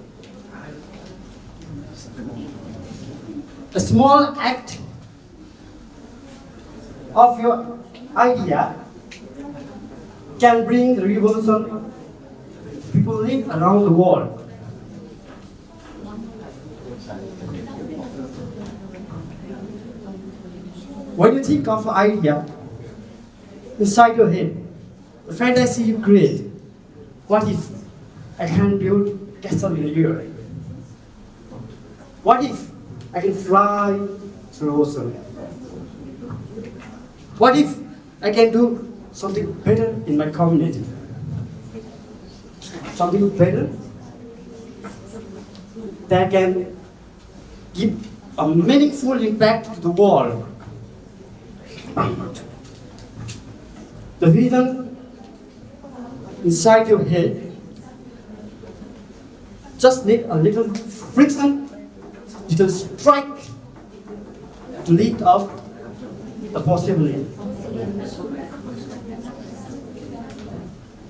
A small act of your idea can bring the revolution people live around the world. When you think of an idea inside your head, the fantasy you create, what if I can build castle in the air? What if I can fly through the ocean? What if I can do something better in my community? Something better that can give a meaningful impact to the world. The vision inside your head just need a little friction, little strike to lead up the possibility.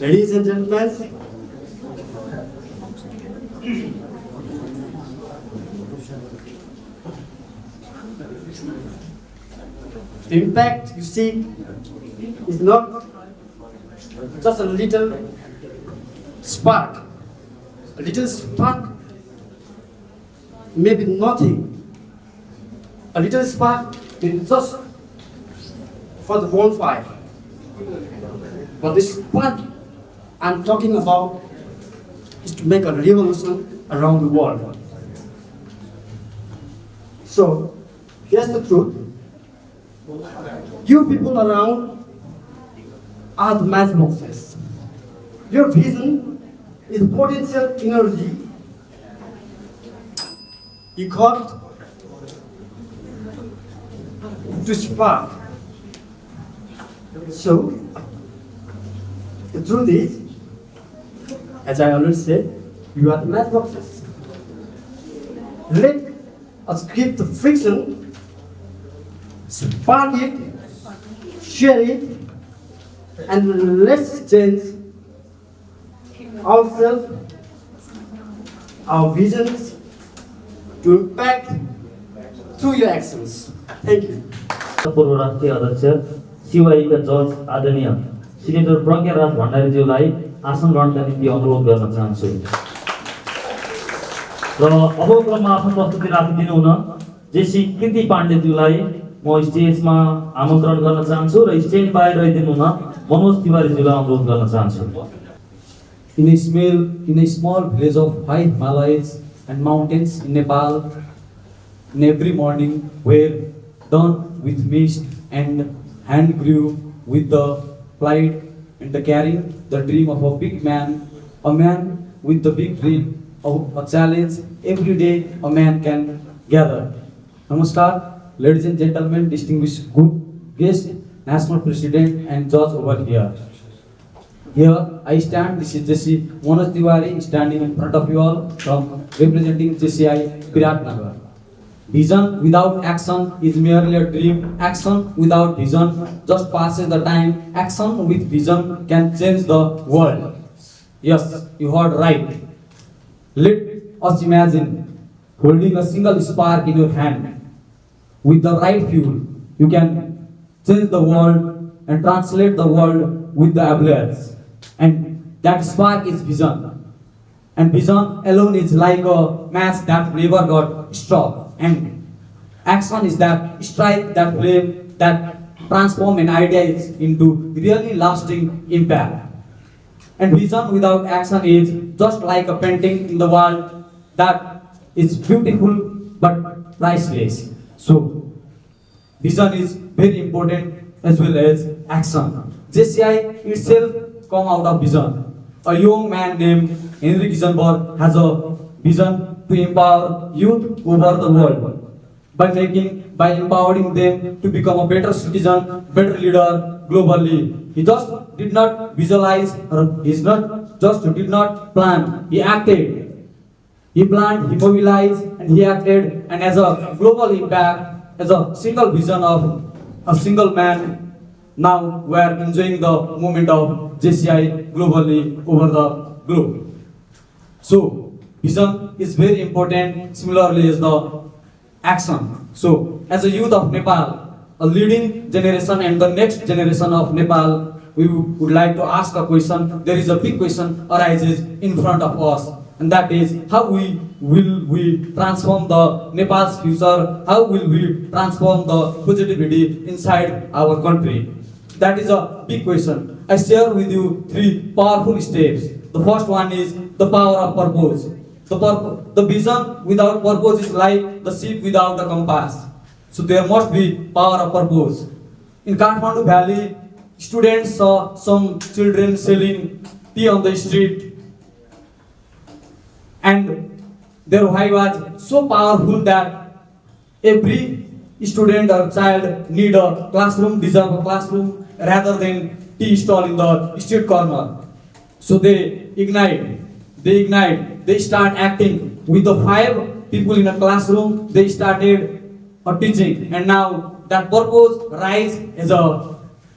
Ladies and gentlemen, the impact you see is not just a little spark. A little spark may be nothing. A little spark is just for the bonfire. But this spark I'm talking about is to make a revolution around the world. So, here's the truth. You people around are the matchboxes. Your vision is potential energy you got to spark. So, the truth is, as I already said, you are the matchboxes. Let us keep the friction, spark it, share it, and let's change ourselves, our visions, to impact through your actions. Thank you. पूर्व राष्ट्रिय अध्यक्ष सिवाईका जज आदरणीय senator प्रज्ञाराज भण्डारीज्यूलाई आसन ग्रहणका निम्ति अनुरोध गर्न चाहन्छु र अब क्रममा आफ्नो प्रस्तुति राखिदिनु हुन जेसी कृति पाण्डेज्यूलाई म स्टेजमा आमन्त्रण गर्न चाहन्छु र स्टेज बाहिर रहिदिनु हुन मनोज तिवारीज्यूलाई अनुरोध गर्न चाहन्छु In a small village of high Himalayas and mountains in Nepal, in every morning were done with mist and hand grew with the pride and the carrying the dream of a big man, a man with the big dream of a challenge every day a man can gather. Namaskar, ladies and gentlemen, distinguished guest, national president and judge over here. Here I stand, this is JCI Manoj Tiwari standing in front of you all from representing JCI Biratnagar. Vision without action is merely a dream. Action without vision just passes the time. Action with vision can change the world. Yes, you heard right. Let us imagine holding a single spark in your hand. With the right fuel, you can change the world and translate the world with the abilities. And that spark is vision. And vision alone is like a match that never got struck. And action is that strike, that flame, that transform an idea into really lasting impact. And vision without action is just like a painting in the wall that is beautiful but priceless. So, vision is very important as well as action. JCI itself come out of vision. A young man named Henry Kisanborg has a vision to empower youth over the world by empowering them to become a better citizen, better leader globally. He just did not visualize, or did not plan. He acted. He planned, he mobilized, and he acted. And as a global impact, as a single vision of a single man, now we are enjoying the movement of JCI globally over the globe. So, vision is very important. Similarly, is the action. So, as a youth of Nepal, a leading generation and the next generation of Nepal, we would like to ask a question. There is a big question arises in front of us, and that is how will we transform the Nepal's future? How will we transform the positivity inside our country? That is a big question. I share with you 3 powerful steps. The first one is the power of purpose. The vision without purpose is like the ship without a compass. So there must be power of purpose. In Kathmandu Valley, students saw some children selling tea on the street, and their why was so powerful that every student or child need a classroom, deserve a classroom rather than tea stall in the street corner. So they start acting with the 5 people in a classroom. They started teaching, and now that purpose rise as a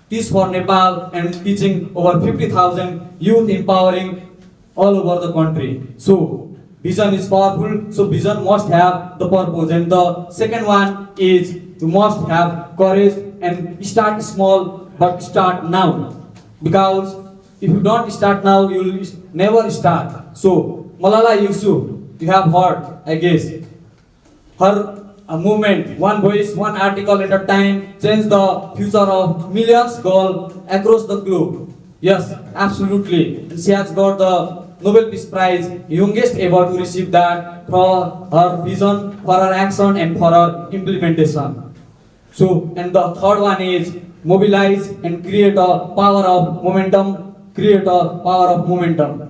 Teach for Nepal and teaching over 50,000 youth, empowering all over the country. So vision is powerful. So vision must have the purpose, and the second one is you must have courage and start small, but start now, because if you don't start now, you will never start. So Malala Yousafzai, you have heard, I guess, her movement, one voice, one article at a time, changed the future of millions girls across the globe. Yes, absolutely. And she has got the Nobel Peace Prize, youngest ever to receive that, for her vision, for her action, and for her implementation. So, and the third one is mobilize and create a power of momentum. Create a power of momentum.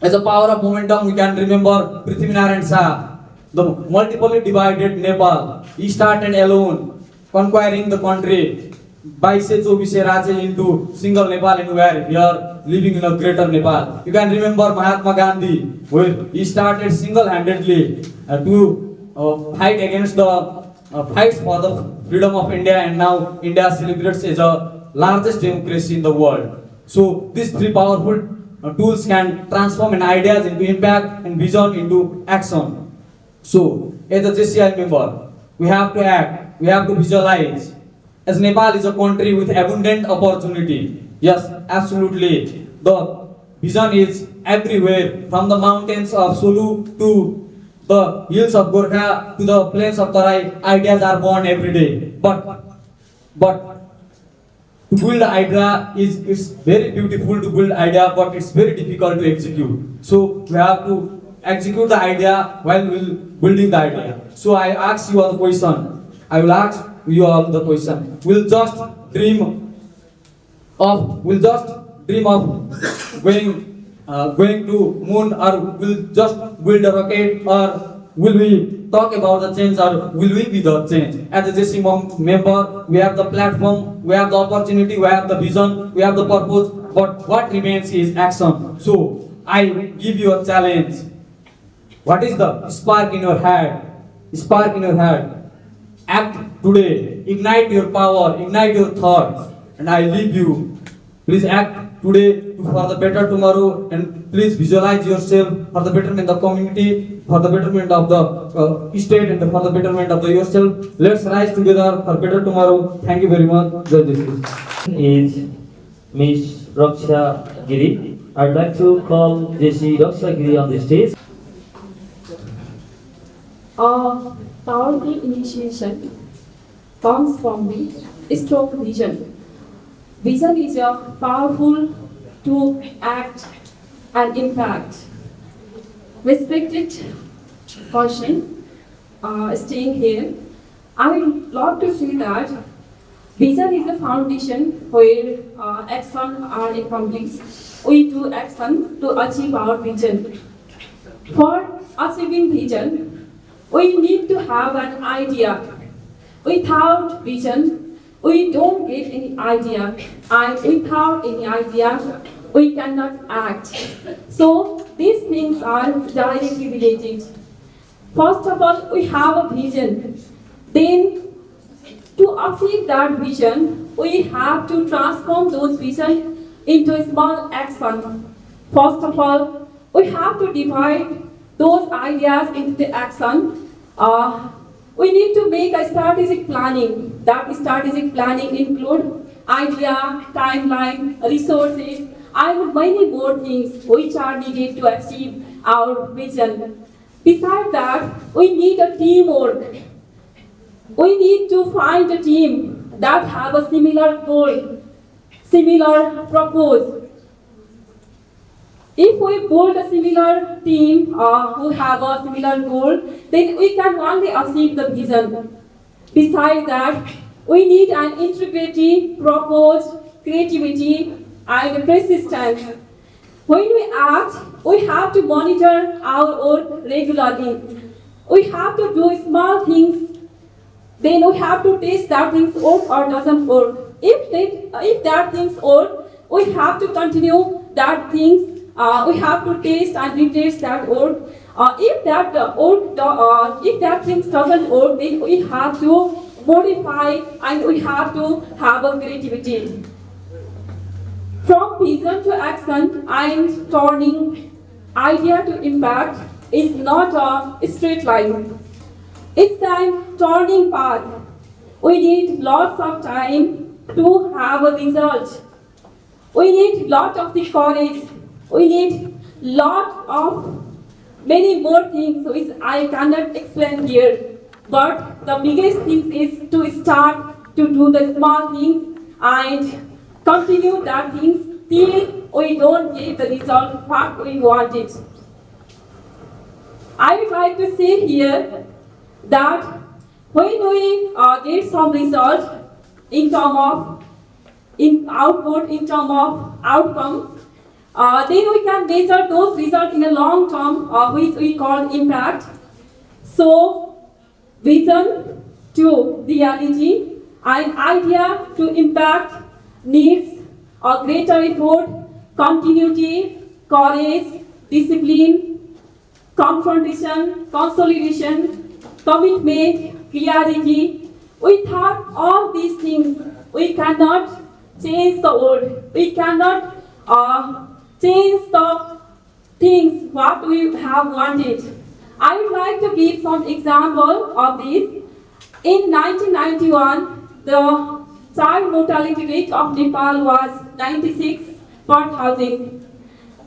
As a power of momentum, we can remember Prithvinarayan Shah, the multiply divided Nepal. He started alone, conquering the country. 22-24 Rajiv into single Nepal, and we are here living in a greater Nepal. You can remember Mahatma Gandhi, where he started single-handedly to fight against the fights for the freedom of India, and now India celebrates as the largest democracy in the world. So these 3 powerful tools can transform an ideas into impact and vision into action. So, as a JCI member, we have to act, we have to visualize. As Nepal is a country with abundant opportunity. Yes, absolutely. The vision is everywhere, from the mountains of Sulu to the hills of Gorkha to the plains of Tarai. Ideas are born every day. But to build an idea it's very beautiful to build idea, but it's very difficult to execute. So we have to execute the idea while building the idea. So I ask you all the question. I will ask you all the question. We'll just dream of going to moon, or we'll just build a rocket, or will we talk about the change, or will we be the change? As a JCI member, we have the platform, we have the opportunity, we have the vision, we have the purpose, but what remains is action. So I give you a challenge. What is the spark in your head? Spark in your head. Act today. Ignite your power. Ignite your thoughts. And I leave you. Please act today for the better tomorrow. And please visualize yourself for the betterment of the community, for the betterment of the state, and for the betterment of yourself. Let's rise together for better tomorrow. Thank you very much. Jai Jai. Is Miss Raksha Giri. I'd like to call JC Raksha Giri on the stage. Powerful initiation comes from the strong vision. Vision is a powerful to act and impact. Respected person staying here, I would love to say that vision is the foundation where action are accomplished. We do action to achieve our vision. For achieving vision, we need to have an idea. Without vision, we don't get any idea. And without any idea, we cannot act. So these things are directly related. First of all, we have a vision. Then, to achieve that vision, we have to transform those visions into a small action. First of all, we have to divide those ideas into the action. We need to make a strategic planning. That strategic planning include idea, timeline, resources, and many more things which are needed to achieve our vision. Besides that, we need a teamwork. We need to find a team that have a similar goal, similar purpose. If we build a similar team who have a similar goal, then we can only achieve the vision. Besides that, we need an integrity, purpose, creativity, and persistence. When we act, we have to monitor our work regularly. We have to do small things. Then we have to test that things work or doesn't work. If that things work, we have to continue that things. We have to test and retest that work. If that things doesn't work, then we have to modify and we have to have a creativity. From vision to action and turning idea to impact is not a straight line. It's a turning path. We need lots of time to have a result. We need lot of the courage. We need lot of many more things which I cannot explain here. But the biggest thing is to start to do the small things and continue that things till we don't get the result what we wanted. I would like to say here that when we get some result in terms of output, in terms of outcome, then we can measure those results in a long term, which we call impact. So, vision to reality and idea to impact needs a greater effort, continuity, courage, discipline, confrontation, consolidation, commitment, clarity. Without all these things, we cannot change the world. We cannot change the things what we have wanted. I would like to give some example of this. In 1991, the child mortality rate of Nepal was 96 per thousand.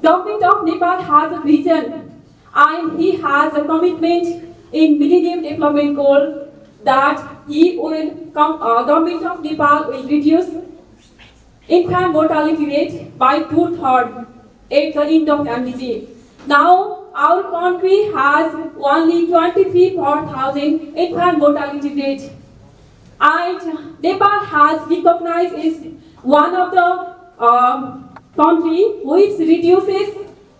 Government of Nepal has a vision and he has a commitment in Millennium Development Goal that he will Government of Nepal will reduce infant mortality rate by 2/3 at the end of MDG. Now, our country has only 23 per thousand infant mortality rate. And Nepal has recognized as one of the country which reduces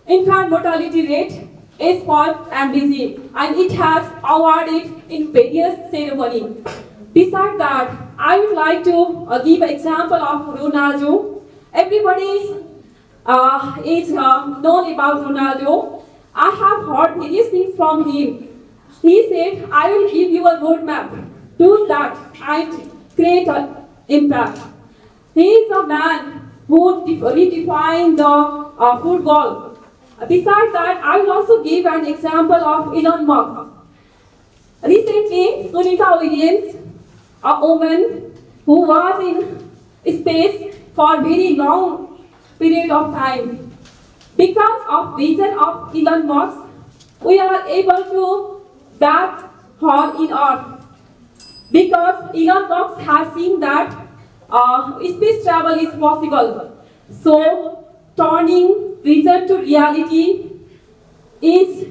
infant mortality rate as per MDG, and it has awarded in various ceremonies. Besides that, I would like to give an example of Ronaldo. Everybody is known about Ronaldo. I have heard various things from him. He said, I will give you a roadmap. Do that and create an impact. He is a man who redefined the football. Besides that, I will also give an example of Elon Musk. Recently, Sunita Williams, a woman who was in space for a very long period of time. Because of vision of Elon Musk, we are able to back her in Earth. Because Elon Musk has seen that space travel is possible. So, turning vision to reality is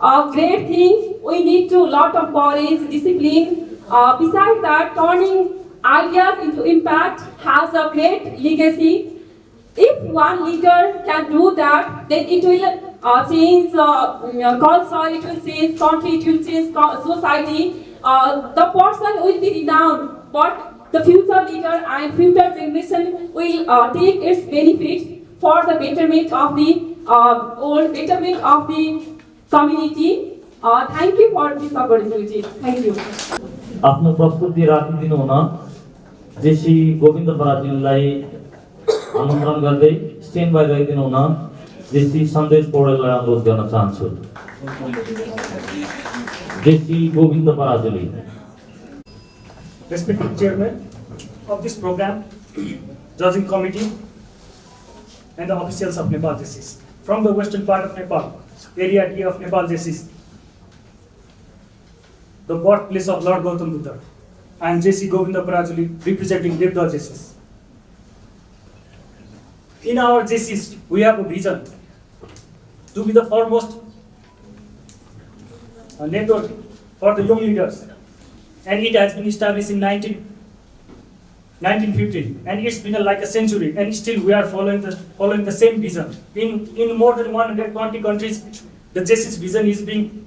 a great thing. We need to lot of courage, discipline. Besides that, turning ideas into impact has a great legacy. If one leader can do that, then it will change culture, it will change country, it will change society. The person will be renowned, but the future leader and future generation will take its benefit for the betterment of the world, betterment of the community. Thank you for this opportunity. Thank you. आफ्नो प्रस्तुति राखिदिनु हुन जेसी गोविन्द पराजुलीलाई आमन्त्रण गर्दै stand by रहिदिनु हुन जेसी सन्देश पौडेललाई अनुरोध गर्न चाहन्छु। जेसी Govind Parajuli. Respected Chairman of this program, judging committee, and the officials of Nepal JCI from the western part of Nepal, area D of Nepal JCI, the birthplace of Lord Gautam Buddha. I am JC Govinda Parajuli, representing Devdaha JCI. In our JCI, we have a vision to be the foremost network for the young leaders, and it has been established in 1915, and it's been like a century, and still we are following the same vision. In more than 120 countries, the JCI's vision is being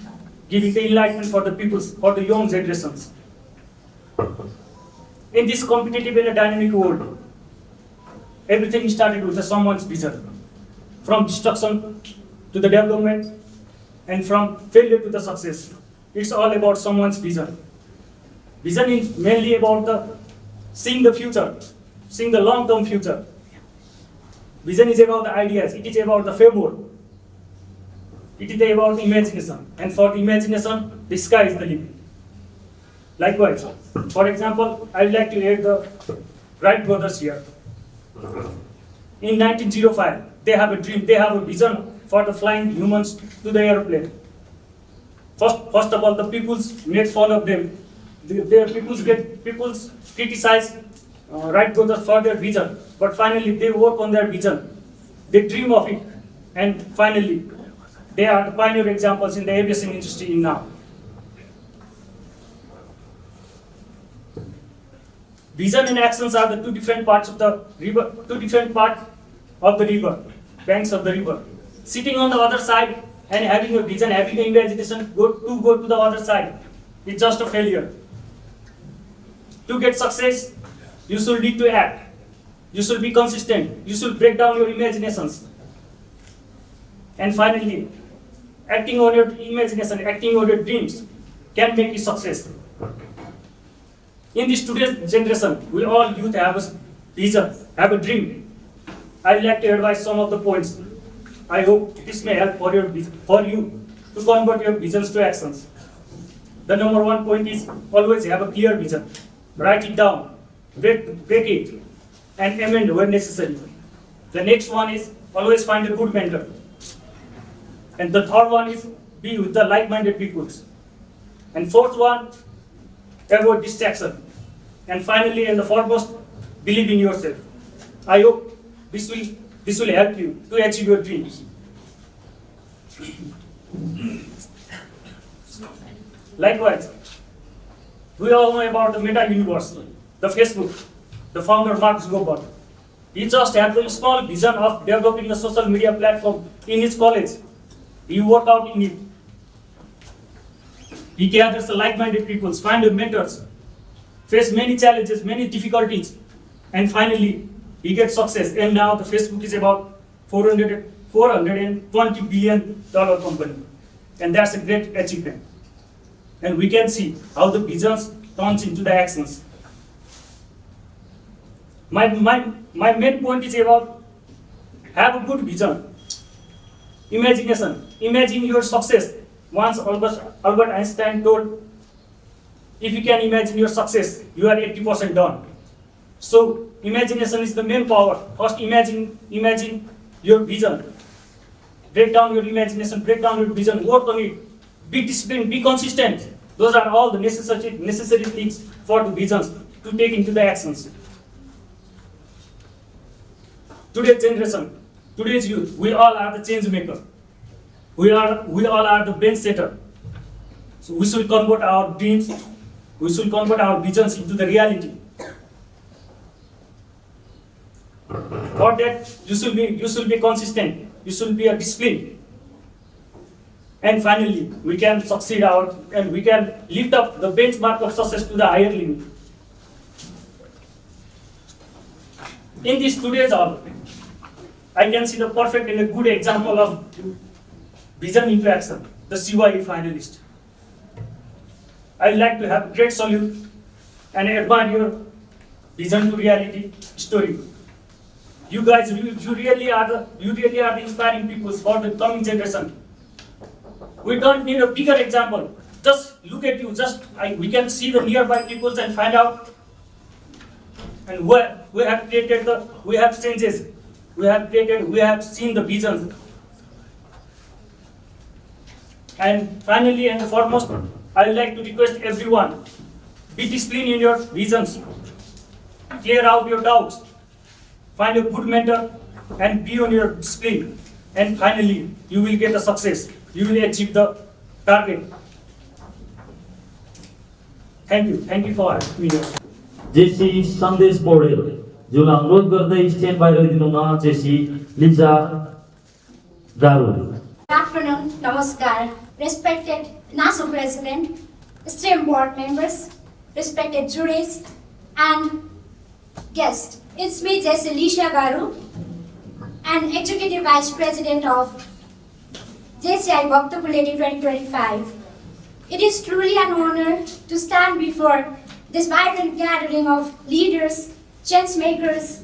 giving the enlightenment for the peoples, for the young generations. In this competitive and dynamic world, everything started with someone's vision. From destruction to the development, and from failure to the success. It's all about someone's vision. Vision is mainly about seeing the future, seeing the long-term future. Vision is about the ideas, it is about the framework. It is about imagination, and for the imagination, the sky is the limit. Likewise, for example, I would like to add the Wright brothers here. In 1905, they have a dream, they have a vision for the flying humans to the airplane. First of all, the peoples made fun of them. Their peoples criticize Wright brothers for their vision, but finally they work on their vision. They dream of it, and finally they are the pioneer examples in the aviation industry in now. Vision and actions are the two different parts of the river, banks of the river. Sitting on the other side and having a vision, having an imagination, go to the other side, it's just a failure. To get success, you should need to act. You should be consistent. You should break down your imaginations. And finally, acting on your imagination, acting on your dreams can make you successful. In this today's generation, we all youth have a vision, have a dream. I would like to advise some of the points. I hope this may help for you to convert your visions to actions. The number one point is always have a clear vision. Write it down, break it, and amend where necessary. The next one is always find a good mentor. And the third one is be with the like-minded people. And fourth one, avoid distraction. And finally, and the foremost, believe in yourself. I hope this will help you to achieve your dreams. Likewise, we all know about the meta universe, the Facebook, the founder Mark Zuckerberg. He just had a small vision of developing a social media platform in his college. He worked out in it. He gathers the like-minded people, find mentors, face many challenges, many difficulties, and finally, he gets success. And now the Facebook is about $420 billion company. And that's a great achievement. And we can see how the visions turns into the actions. My main point is about have a good vision. Imagination. Imagine your success. Once Albert Einstein told, if you can imagine your success, you are 80% done. So imagination is the main power. First imagine your vision. Break down your imagination, break down your vision, work on it. Be disciplined, be consistent. Those are all the necessary things for the visions to take into the actions. Today's generation, today's youth, we all are the change maker. We all are the bench setter. So we should convert our dreams, we should convert our visions into the reality. For that, you should be consistent. You should be a discipline. And finally, we can succeed out and we can lift up the benchmark of success to the higher limit. In this today's hall, I can see the perfect and a good example of vision into action, the CYE finalist. I would like to have great salute and admire your vision to reality story. You guys, you really are the inspiring people for the coming generation. We don't need a bigger example. Just look at you. We can see the nearby peoples and find out. And we have created we have changes. We have seen the visions. And finally and foremost, I would like to request everyone, be disciplined in your visions. Clear out your doubts. Find a good mentor and be on your discipline. And finally, you will get the success. You will achieve the target. Thank you. Thank you for having me here. JC सन्देश पौडेल जोलाई अनुरोध गर्दै stand by रहिदिनुमा JC Liza Garu. Good afternoon, Namaskar, respected National President, esteemed board members, respected juries, and guests. It's me, JC Lisha Garu, and Executive Vice President of JCI Butwal 2025. It is truly an honor to stand before this vibrant gathering of leaders, change makers,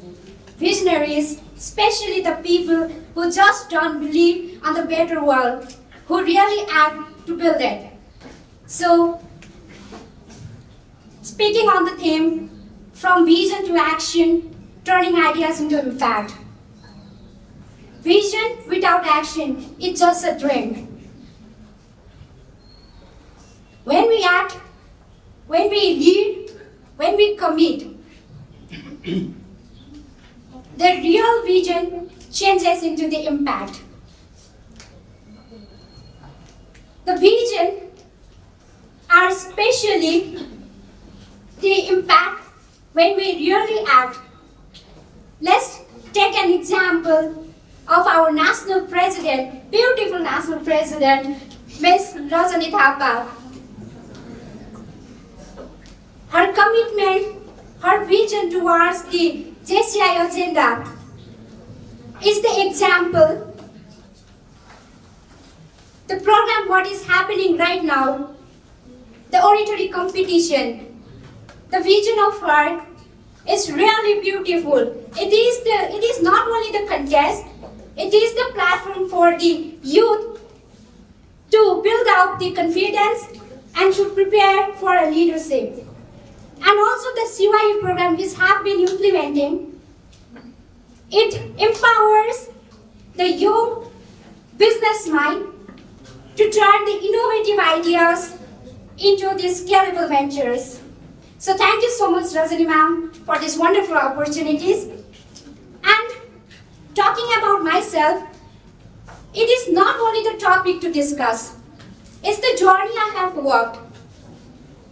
visionaries, especially the people who just don't believe on the better world, who really act to build it. So, speaking on the theme, from vision to action, turning ideas into impact. Vision without action is just a dream. When we act, when we lead, when we commit, the real vision changes into the impact. The vision are especially the impact when we really act. Let's take an example of our national president, beautiful national president, Ms. Rajani Thapa. Her commitment, her vision towards the JCI agenda is the example. The program, what is happening right now, the oratory competition, the vision of her is really beautiful. It is not only the contest, it is the platform for the youth to build up the confidence and to prepare for a leadership. And also the CYE program which have been implementing, it empowers the young business mind to turn the innovative ideas into these scalable ventures. So thank you so much, Rajani ma'am, for these wonderful opportunities. And talking about myself, it is not only the topic to discuss, it's the journey I have walked.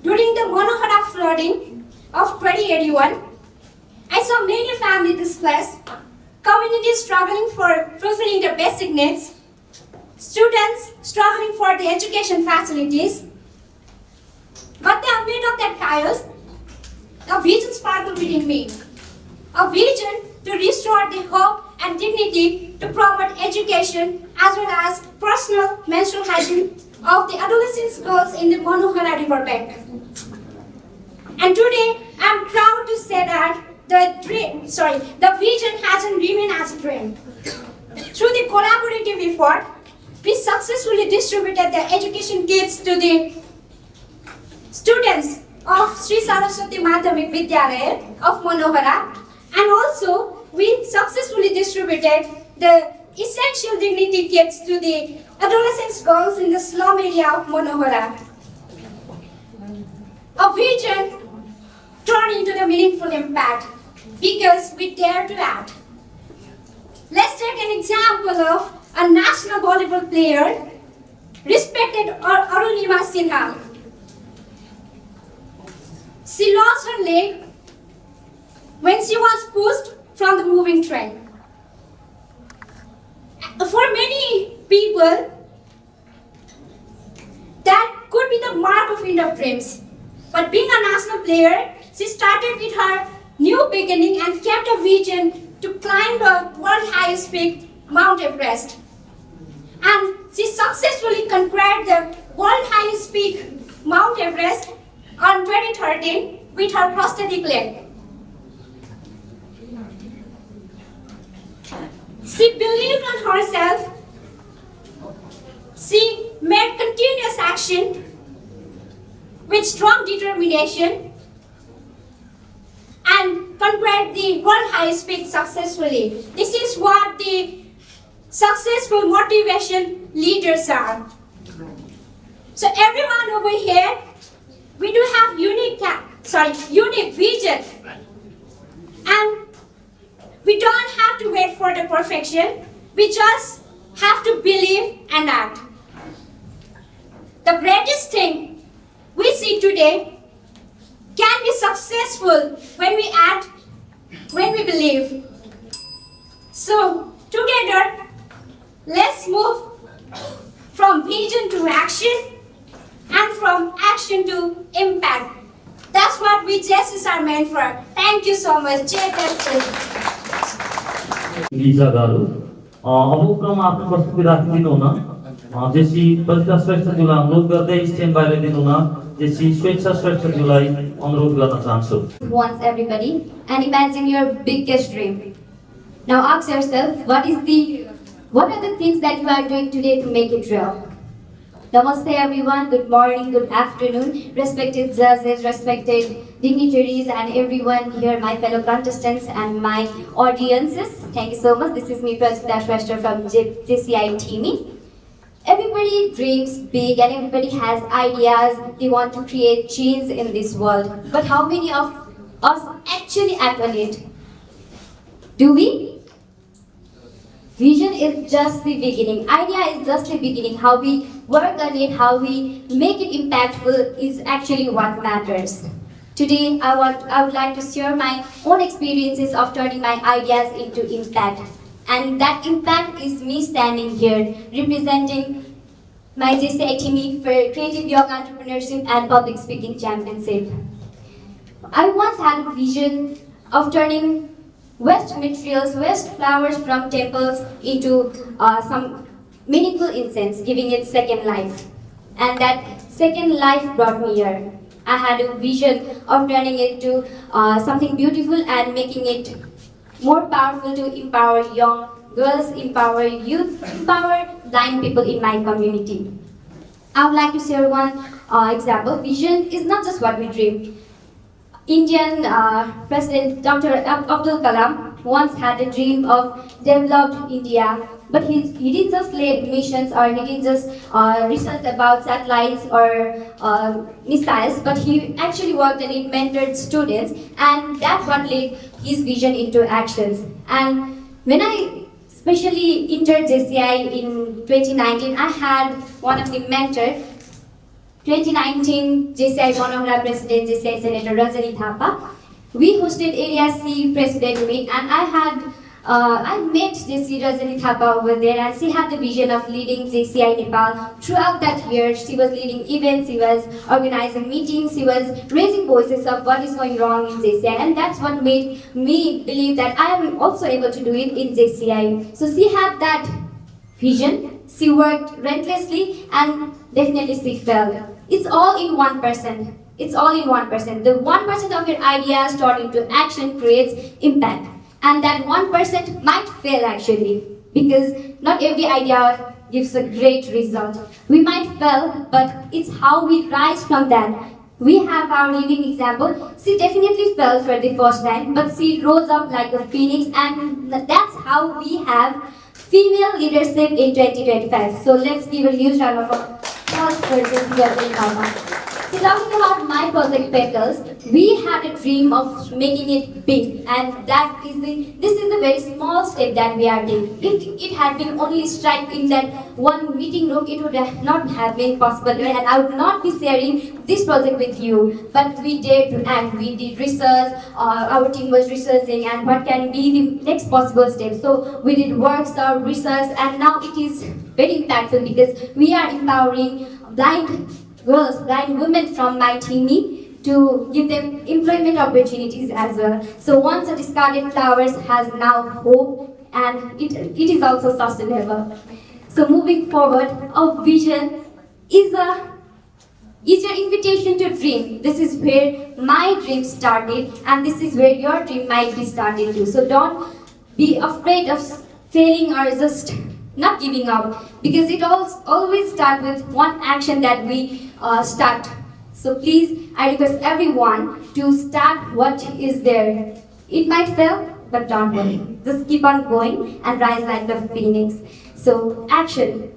During the Manohara flooding of 2081, I saw many families displaced, communities struggling for fulfilling their basic needs, students struggling for the education facilities. But the amid of that chaos, a vision sparkled within me. A vision to restore the hope and dignity to promote education as well as personal menstrual hygiene of the adolescent girls in the Manohara riverbank. And today, I'm proud to say that the vision hasn't remained as a dream. Through the collaborative effort, we successfully distributed the education kits to the students of Sri Saraswati Madhyamik Vidyalaya of Manohara, and also we successfully distributed the essential dignity kits to the adolescent girls in the slum area of Manohara. A vision turned into the meaningful impact because we dare to act. Let's take an example of a national volleyball player, respected Arunima Sinha. She lost her leg when she was pushed from the moving train. For many people, field of dreams. But being a national player, she started with her new beginning and kept a vision to climb the world highest peak, Mount Everest. And she successfully conquered the world highest peak, Mount Everest, on 2013 with her prosthetic leg. She believed on herself. She made continuous action with strong determination and conquered the world highest peak successfully. This is what the successful motivation leaders are. So everyone over here, we do have unique vision, and we don't have to wait for the perfection. We just have to believe and act. The greatest thing we see today can be successful when we act, when we believe. So together, let's move from vision to action and from action to impact. That's what we justice are meant for. Thank you so much. Chairperson. Liza Garu अब क्रम आफ्नो प्रस्तुति राखिदिनु हुन जेसी प्रतिभा श्रेष्ठज्यूलाई अनुरोध गर्दै stand बाइले दिनु हुन जेसी स्वेच्छा श्रेष्ठज्यूलाई अनुरोध गर्न चाहन्छु Once everybody and imagine your biggest dream. Now ask yourself what are the things that you are doing today to make it real. Namaste everyone, good morning, good afternoon, respected judges, respected dignitaries and everyone here, my fellow contestants and my audiences. Thank you so much. This is me, Prasidha Shrestha from JCI Nepal. Everybody dreams big and everybody has ideas. They want to create change in this world. But how many of us actually act on it? Do we? Vision is just the beginning. Idea is just the beginning. How we work on it, how we make it impactful is actually what matters. Today, I would like to share my own experiences of turning my ideas into impact. And that impact is me standing here representing my JCI team for Creative Young Entrepreneurship and Public Speaking Championship. I once had a vision of turning waste materials, waste flowers from temples into some meaningful incense, giving it second life. And that second life brought me here. I had a vision of turning it to something beautiful and making it more powerful to empower young girls, empower youth, empower blind people in my community. I would like to share one example. Vision is not just what we dream. Indian President Dr. Abdul Kalam once had a dream of developed India, but he didn't just lead missions or he didn't just research about satellites or missiles, but he actually worked and he mentored students, and that's what led his vision into actions. And when I especially entered JCI in 2019, I had one of the mentors. 2019 JCI Manohara President, JCI Senator Rajiv. We hosted Area C President meet, and I met JCI Rajiv over there, and she had the vision of leading JCI Nepal. Throughout that year, she was leading events, she was organizing meetings, she was raising voices of what is going wrong in JCI, and that's what made me believe that I am also able to do it in JCI. So she had that vision, she worked relentlessly, and definitely she failed. It's all in 1%. It's all in 1%. The 1% of your ideas turned into action creates impact. And that 1% might fail actually, because not every idea gives a great result. We might fail, but it's how we rise from that. We have our living example. She definitely fell for the first time, but she rose up like a phoenix, and that's how we have female leadership in 2025. So let's give a huge round of applause for this girl in Damak. So talking about my project Petals, we had a dream of making it big, and this is the very small step that we are taking. If it had been only struck in that one meeting room, it would not have been possible, and I would not be sharing this project with you. But we dared to act. We did research. Our team was researching and what can be the next possible step. So we did workshop, research, and now it is very impactful because we are empowering blind girls, blind women from my team to give them employment opportunities as well. So once a discarded flowers has now hope, and it is also sustainable. So moving forward, our vision is your invitation to dream. This is where my dream started, and this is where your dream might be started too. So don't be afraid of failing or just not giving up, because it always starts with one action that we start. So please, I request everyone to start what is there. It might fail, but don't worry. Just keep on going and rise like the phoenix. So action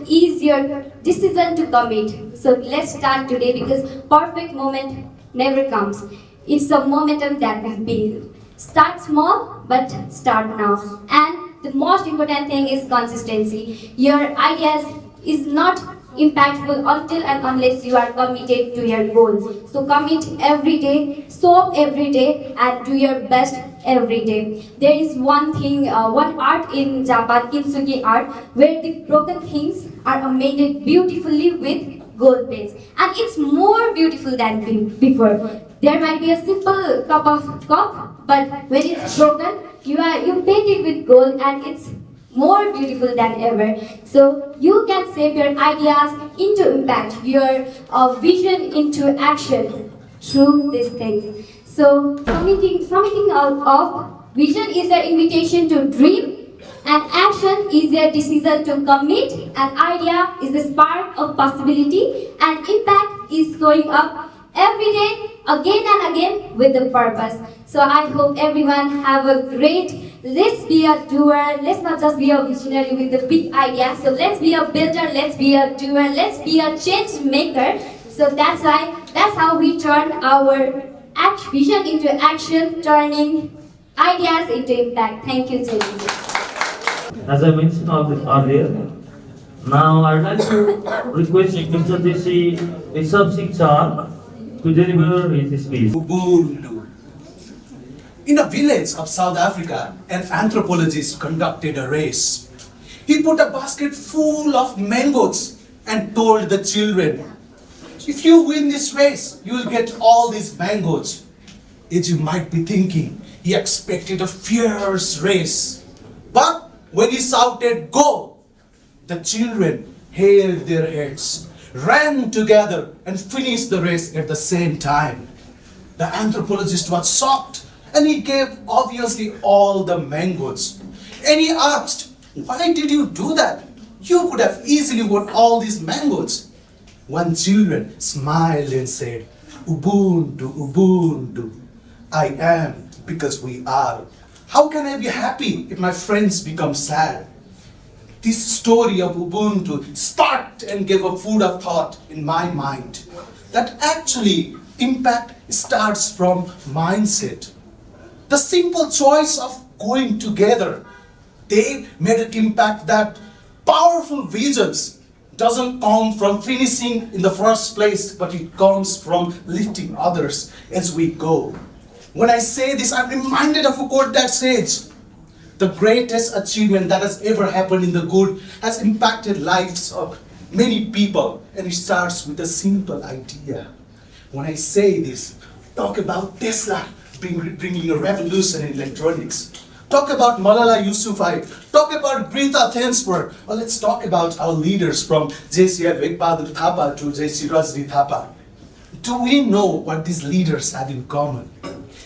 is your decision to commit. So let's start today, because perfect moment never comes. It's a momentum that we build. Start small, but start now. And the most important thing is consistency. Your ideas is not impactful until and unless you are committed to your goals. So commit every day, show up every day, and do your best every day. There is one thing, one art in Japan, kintsugi art, where the broken things are made beautifully with gold paints, and it's more beautiful than before. There might be a simple cup, but when it's broken, you paint it with gold, and it's more beautiful than ever. So you can save your ideas into impact, your vision into action through these things. So something out of vision is your invitation to dream, and action is your decision to commit, and idea is the spark of possibility, and impact is going up every day, again and again, with the purpose. So I hope everyone have a great. Let's be a doer. Let's not just be a visionary with the big idea. So let's be a builder. Let's be a doer. Let's be a change maker. So that's how we turn our vision into action, turning ideas into impact. Thank you, JCI. As I mentioned earlier, now I'd like to request Mr. JC Shiksha to deliver his speech. Ubuntu. In a village of South Africa, an anthropologist conducted a race. He put a basket full of mangoes and told the children, if you win this race, you will get all these mangoes. As you might be thinking, he expected a fierce race. But when he shouted, go, the children held their heads, ran together and finished the race at the same time. The anthropologist was shocked, and he gave obviously all the mangoes. And he asked, why did you do that? You could have easily won all these mangoes. One children smiled and said, Ubuntu, Ubuntu. I am because we are. How can I be happy if my friends become sad? This story of Ubuntu sparked and gave a food of thought in my mind. That actually impact starts from mindset. The simple choice of going together, they made an impact that powerful visions doesn't come from finishing in the first place, but it comes from lifting others as we go. When I say this, I'm reminded of a quote that says, the greatest achievement that has ever happened in the good has impacted lives of many people, and it starts with a simple idea. When I say this, talk about Tesla bringing a revolution in electronics. Talk about Malala Yousafzai. Talk about Greta Thunberg. Or let's talk about our leaders from JCI Nepal to JC Rajiv Thapa. Do we know what these leaders had in common?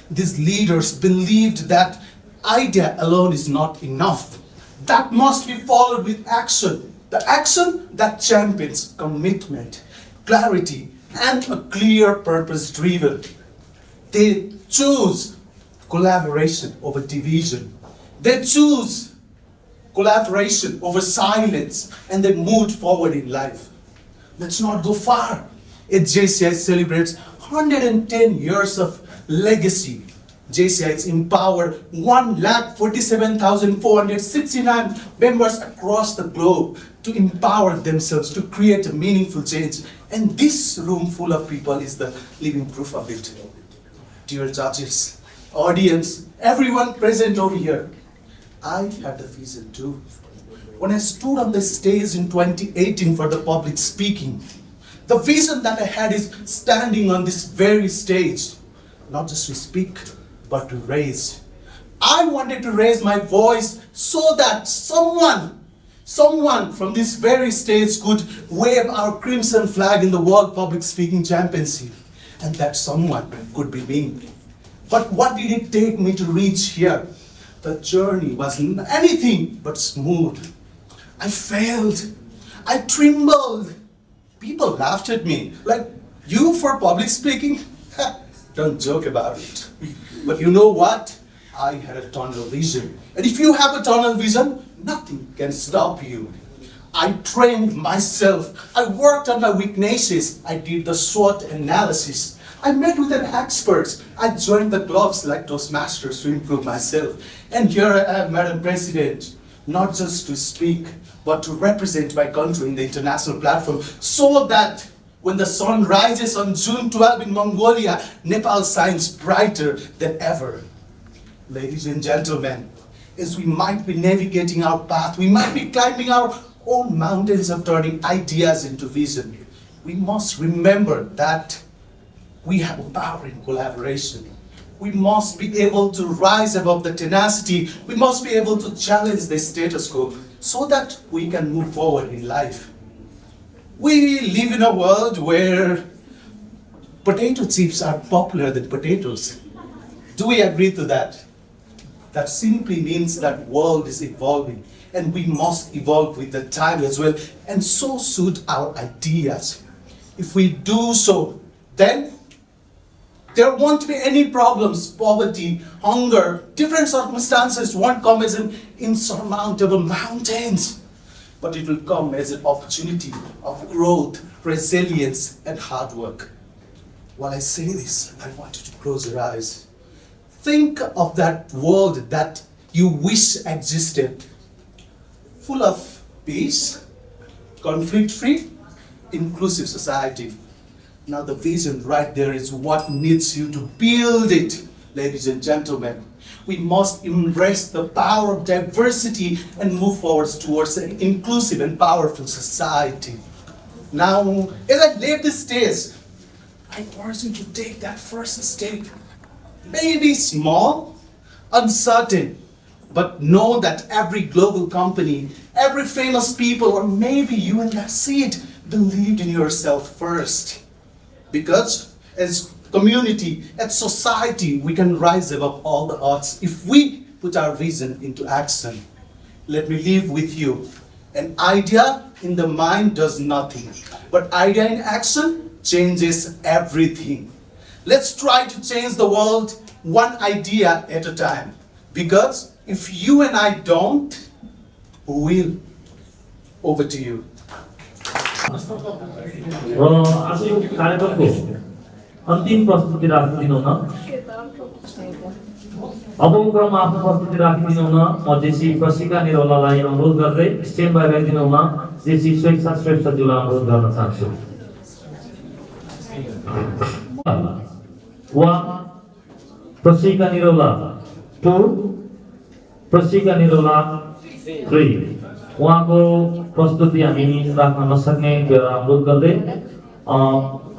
These leaders believed that idea alone is not enough. That must be followed with action. The action that champions commitment, clarity, and a clear purpose driven. They choose collaboration over division. They choose collaboration over silence, and they moved forward in life. Let's not go far. JCI celebrates 110 years of legacy. JCI has empowered 1,47,469 members across the globe to empower themselves to create a meaningful change. And this room full of people is the living proof of it. Dear judges, audience, everyone present over here, I had the vision too. When I stood on the stage in 2018 for the public speaking, The vision that I had is standing on this very stage, not just to speak, but to raise. I wanted to raise my voice so that someone from this very stage could wave our crimson flag in the World Public Speaking Championship, and that someone could be me. But what did it take me to reach here? The journey wasn't anything but smooth. I failed. I trembled. People laughed at me, like, you for public speaking? Don't joke about it. But you know what? I had a tunnel vision. And if you have a tunnel vision, nothing can stop you. I trained myself. I worked on my weaknesses. I did the SWOT analysis. I met with an expert. I joined the clubs like Toastmasters to improve myself. And here I am, Madam President, not just to speak, but to represent my country in the international platform, so that when the sun rises on June 12 in Mongolia, Nepal shines brighter than ever. Ladies and gentlemen, as we might be navigating our path, we might be climbing our own mountains of turning ideas into vision, we must remember that we have a power in collaboration. We must be able to rise above the tenacity. We must be able to challenge the status quo so that we can move forward in life. We live in a world where potato chips are popular than potatoes. Do we agree to that? That simply means that world is evolving, and we must evolve with the time as well, and so should our ideas. If we do so, then there won't be any problems. Poverty, hunger, different circumstances won't come as an insurmountable mountains, but it will come as an opportunity of growth, resilience, and hard work. While I say this, I want you to close your eyes. Think of that world that you wish existed, full of peace, conflict-free, inclusive society. Now the vision right there is what needs you to build it, ladies and gentlemen. We must embrace the power of diversity and move forward towards an inclusive and powerful society. Now, as I leave the stage, I urge you to take that first step. Maybe small, uncertain, but know that every global company, every famous people, or maybe you in that seat, believed in yourself first. Because as community, as society, we can rise above all the odds if we put our vision into action. Let me leave with you. An idea in the mind does nothing, but idea in action changes everything. Let's try to change the world one idea at a time. Because if you and I don't, who will? Over to you. र आज यो कार्यक्रमको अन्तिम प्रस्तुति राखिदिनु हुन अबको क्रममा आफ्नो प्रस्तुति राखिदिनु हुन म जेसी प्रशिका निरौलालाई अनुरोध गर्दै स्ट्यान्ड बाई राखिदिनु हुन जेसी स्वेच्छा श्रेष्ठज्यूलाई अनुरोध गर्न चाहन्छु। वा प्रशिका निरौला 2, प्रशिका निरौला 3 उहाँको प्रस्तुति हामी राख्न नसक्ने अनुरोध गर्दै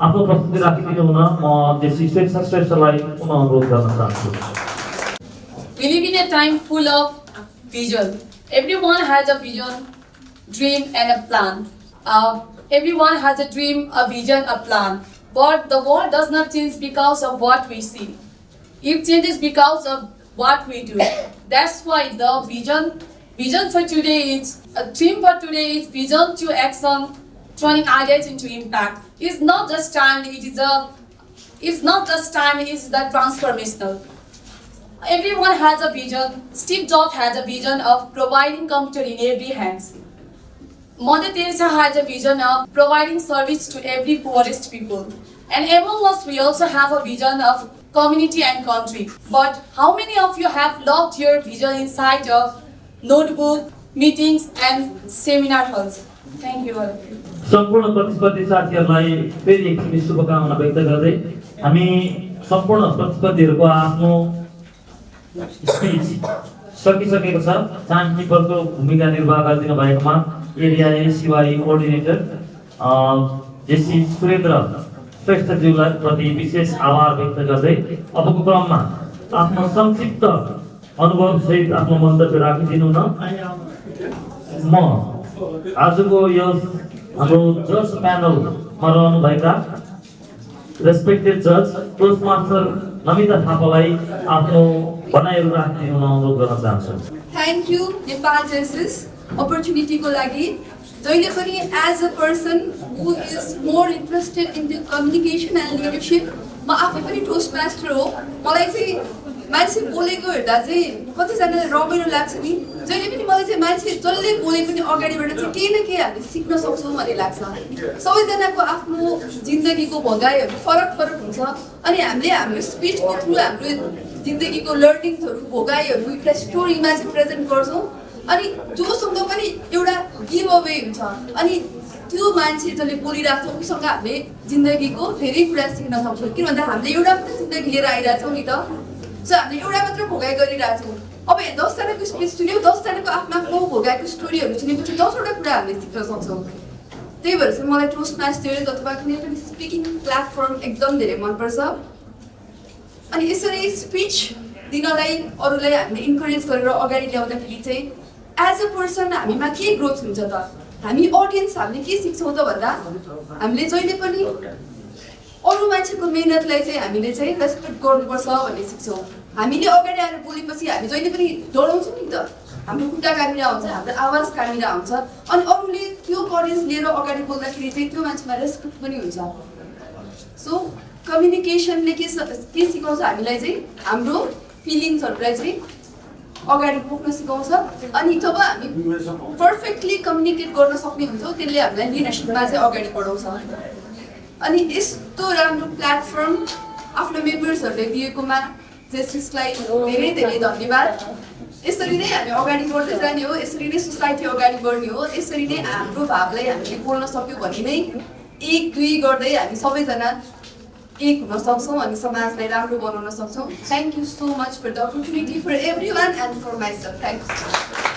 आफ्नो प्रस्तुति राखिदिनु हुन म जेसी स्वेच्छा श्रेष्ठलाई पुनः अनुरोध गर्न चाहन्छु। We live in a time full of vision. Everyone has a vision, dream and a plan. Everyone has a dream, a vision, a plan. But the world does not change because of what we see. It changes because of what we do. That's why the vision for today is, a theme for today is vision to action, turning ideas into impact. It's not just time, it is the transformational. Everyone has a vision. Steve Jobs has a vision of providing computer in every hands. Mother Teresa has a vision of providing service to every poorest people. And among us, we also have a vision of community and country. But how many of you have locked your vision inside a notebook, meetings and seminar halls? Thank you all. सम्पूर्ण प्रतिस्पर्धी साथीहरूलाई फेरि एकचोटि शुभकामना व्यक्त गर्दै हामी सम्पूर्ण प्रतिस्पर्धीहरूको आफ्नो स्पिच सकिसकेको छ। टाइम किपरको भूमिका निर्वाह गरिदिनु भएकोमा एरिया सिवाई कोअर्डिनेटर जेसी सुरेन्द्र श्रेष्ठज्यूलाई प्रति विशेष आभार व्यक्त गर्दै अबको क्रममा आफ्नो संक्षिप्त अनुभव सहित आफ्नो मन्तव्य राखिदिनु न म आजको यस हाम्रो जज प्यानलमा रहनुभएका रेस्पेक्टेड जज टोस्ट मास्टर नमिता थापालाई आफ्नो भनाइहरू राखिदिनु अनुरोध गर्न चाहन्छु। थ्याङ्क यू नेपाल जजेस अपर्च्युनिटीको लागि। जहिले पनि as a person who is more interested in the communication and leadership, म आफै पनि टोस्ट मास्टर हो। मलाई चाहिँ मान्छे बोलेको हेर्दा चाहिँ कतिजनालाई रमाइलो लाग्छ नि। जहिले पनि मलाई चाहिँ मान्छे जसले बोले पनि अगाडिबाट चाहिँ केही न केही हामीले सिक्न सक्छौँ भन्ने लाग्छ। सबैजनाको आफ्नो जिन्दगीको भगाइहरू फरक फरक हुन्छ अनि हामीले हाम्रो स्पिचको थ्रु हाम्रो जिन्दगीको लर्निङ्सहरू भोगाइहरू एउटा स्टोरीमा चाहिँ प्रेजेन्ट गर्छौँ अनि जोसँग पनि एउटा गिभ अवे हुन्छ अनि त्यो मान्छे जसले बोलिरहेको छ उसँग हामीले जिन्दगीको धेरै कुरा सिक्न सक्छौँ। किन भन्दा हामीले एउटा मात्र जिन्दगी लिएर आइरहेछौँ नि त, सो हामीले एउटा मात्र भोगाइ गरिरहेछौँ। अब 10जनाको स्पिच सुन्यौँ, 10जनाको आफ्नो आफ्नो भोगाएको स्टोरीहरू सुनेपछि 10वटा कुरा हामीले सिक्न सक्छौँ। त्यही भएर चाहिँ मलाई टोस्ट मास्टर अथवा कुनै पनि स्पिकिङ प्लेटफर्म एकदम धेरै मनपर्छ। अनि यसरी स्पिच दिनलाई अरूलाई हामीले इन्करेज गरेर अगाडि ल्याउँदाखेरि चाहिँ एज अ पर्सन हामीमा के ग्रोथ हुन्छ त, हामी अडियन्स हामीले के सिक्छौँ त भन्दा हामीले जहिले पनि अरू मान्छेको मेहनतलाई चाहिँ हामीले चाहिँ रेस्पेक्ट गर्नुपर्छ भन्ने सिक्छौँ। हामीले अगाडि आएर बोलेपछि हामी जहिले पनि डराउँछौँ नि त, हाम्रो खुट्टा कामिरा हुन्छ, हाम्रो आवाज कामिरा हुन्छ अनि अरूले त्यो करेज लिएर अगाडि बोल्दाखेरि चाहिँ त्यो मान्छेमा रेस्पेक्ट पनि हुन्छ। सो कम्युनिकेसनले के सिकाउँछ हामीलाई चाहिँ हाम्रो फिलिङ्सहरूलाई चाहिँ अगाडि बोक्न सिकाउँछ अनि जब हामी पर्फेक्टली कम्युनिकेट गर्न सक्ने हुन्छौँ त्यसले हामीलाई लिडरसिपमा चाहिँ अगाडि बढाउँछ। अनि यस्तो राम्रो प्लेटफर्म आफ्नो मेम्बर्सहरूले दिएकोमा जेसिसलाई धेरै धेरै धन्यवाद। यसरी नै हामी अगाडि बढ्दै जाने हो, यसरी नै सोसाइटी अगाडि बढ्ने हो, यसरी नै हाम्रो भावलाई हामीले बोल्न सक्यौँ भने नै 1-2 गर्दै हामी सबैजना एक हुन सक्छौँ अनि समाजलाई राम्रो बनाउन सक्छौँ। Thank you so much for the opportunity for every one and for myself. Thank you.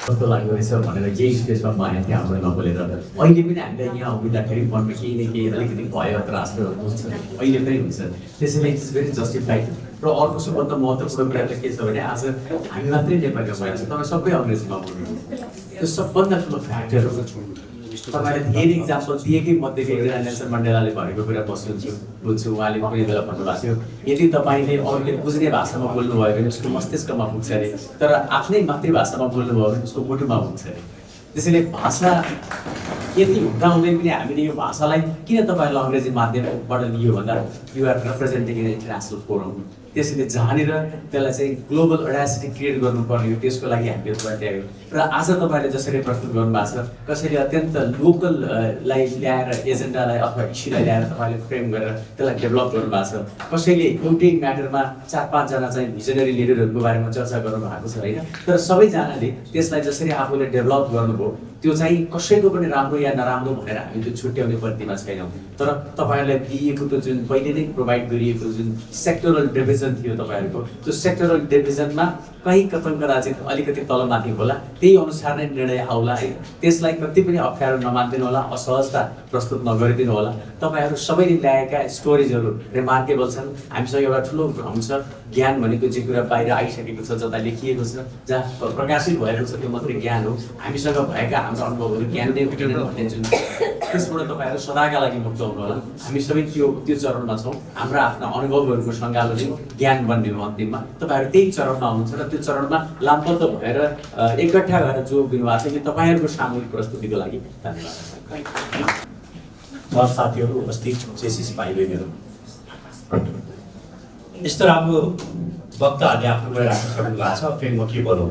कस्तो लाग्दो रहेछ भनेर केही स्पेसमा म यहाँ त्यहाँबाट नबोलेर अहिले पनि हामीलाई यहाँ उभिँदाखेरि मनमा केही न केही अलिकति भयो त्रासहरू हुन्छ, अहिले पनि हुन्छ। त्यसैले इट्स भेरी जस्टिफाइड। र अर्को सबभन्दा महत्त्वपूर्ण कुरा चाहिँ के छ भने आज हामी मात्रै नेपालीमा भइरहेको छ, तपाईँ सबै अङ्ग्रेजीमा बोल्नु, त्यो सबभन्दा ठुलो फ्याक्टर हो। तपाईँले धेरै इक्जाम्पल दिएकै मध्येको एकजना नेल्सन मण्डेलाले भनेको कुरा बुझ्छु। उहाँले कुनै बेला भन्नुभएको थियो यदि तपाईँले अरूले बुझ्ने भाषामा बोल्नुभयो भने उसको मस्तिष्कमा पुग्छ अरे, तर आफ्नै मातृभाषामा बोल्नुभयो भने उसको मुटुमा पुग्छ अरे। त्यसैले भाषा यति हुँदाहुँदै पनि हामीले यो भाषालाई किन तपाईँहरूलाई अङ्ग्रेजी माध्यमबाट लियो भन्दा you're representing in international forum. त्यसैले जहाँनिर त्यसलाई चाहिँ ग्लोबल अडासिटी क्रिएट गर्नुपर्ने हो त्यसको लागि हामीले तपाईँ त्याग्यो। र आज तपाईँले जसरी प्रस्तुत गर्नुभएको छ कसैले अत्यन्त लोकललाई ल्याएर एजेन्डालाई अथवा इस्युलाई ल्याएर तपाईँले फ्रेम गरेर त्यसलाई डेभलप गर्नुभएको छ। कसैले एउटै म्याटरमा 4-5 जना चाहिँ भिजनरी लिडरहरूको बारेमा चर्चा गर्नु भएको छ होइन, तर सबैजनाले त्यसलाई जसरी आफूले डेभलप गर्नुभयो त्यो चाहिँ कसैको पनि राम्रो या नराम्रो भनेर हामी त्यो छुट्याउने पद्धतिमा छैनौँ। तर तपाईँहरूलाई दिएको त्यो जुन पहिले नै प्रोभाइड गरिएको जुन सेक्टरल डिभिजन थियो तपाईँहरूको, त्यो सेक्टरल डिभिजनमा कहीँ कतङ्कदा चाहिँ अलिकति तलमाथि होला, त्यही अनुसार नै निर्णय आउला है। त्यसलाई कति पनि अप्ठ्यारो नमानिदिनु होला, असहजता प्रस्तुत नगरिदिनु होला। तपाईँहरू सबैले ल्याएका स्टोरिजहरू रिमार्केबल छन्। हामीसँग एउटा ठुलो भ्रम छ ज्ञान भनेको जे कुरा बाहिर आइसकेको छ, जता लेखिएको छ, जहाँ प्रकाशित भएको छ त्यो मात्रै ज्ञान हो। हामीसँग भएका हाम्रो अनुभवहरू ज्ञान नै हुँदैन भन्ने जुन त्यसबाट तपाईँहरू सदाका लागि मुक्त हुनु होला। हामी सबै त्यो चरणमा छौँ। हाम्रा आफ्ना अनुभवहरूको सङ्गालोले ज्ञान बन्ने हो अन्तिममा। तपाईँहरू त्यही चरणमा हुनुहुन्छ र त्यो चरणमा लामबद्ध भएर एकट्ठा भएर जो दिनुभएको छ कि तपाईँहरूको सामूहिक प्रस्तुतिको लागि धन्यवाद। साथीहरू उपस्थित जेसिस भाइ बहिनीहरू, यस्तो राम्रो वक्ताहरूले आफ्नो कुरा राख्न सक्नु भएको छ, फेरि म के बोलौँ।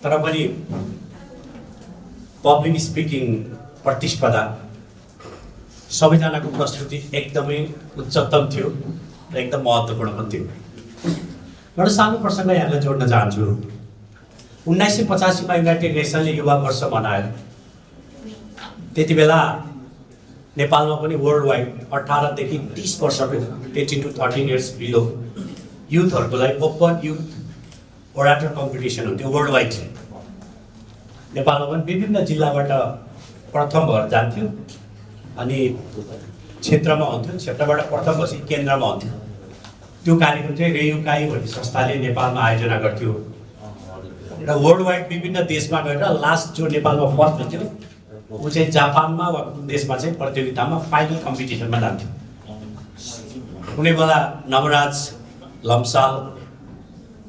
तर पनि पब्लिक स्पिकिङ प्रतिस्पर्धा सबैजनाको प्रस्तुति एकदमै उच्चतम थियो र एकदम महत्त्वपूर्ण पनि थियो। एउटा सानो प्रसङ्ग यहाँलाई जोड्न चाहन्छु। 1985 युनाइटेड नेसनले युवा वर्ष मनायो। त्यति बेला नेपालमा पनि वर्ल्ड वाइड 18 देखि 30 वर्षको 18 to 13 इयर्स बिलो युथहरूको लागि ओपन युथ ओराटर कम्पिटिसन हुन्थ्यो वर्ल्ड वाइड। नेपालमा पनि विभिन्न जिल्लाबाट प्रथम भएर जान्थ्यो अनि क्षेत्रमा हुन्थ्यो, क्षेत्रबाट प्रथमपछि केन्द्रमा हुन्थ्यो। त्यो कार्यक्रम चाहिँ रेयुकाई भन्ने संस्थाले नेपालमा आयोजना गर्थ्यो र वर्ल्ड वाइड विभिन्न देशमा गएर लास्ट जो नेपालमा फर्स्ट हुन्थ्यो ऊ चाहिँ जापानमा वा कुन देशमा चाहिँ प्रतियोगितामा फाइनल कम्पिटिसनमा जान्थ्यो। कुनै बेला नवराज लम्साल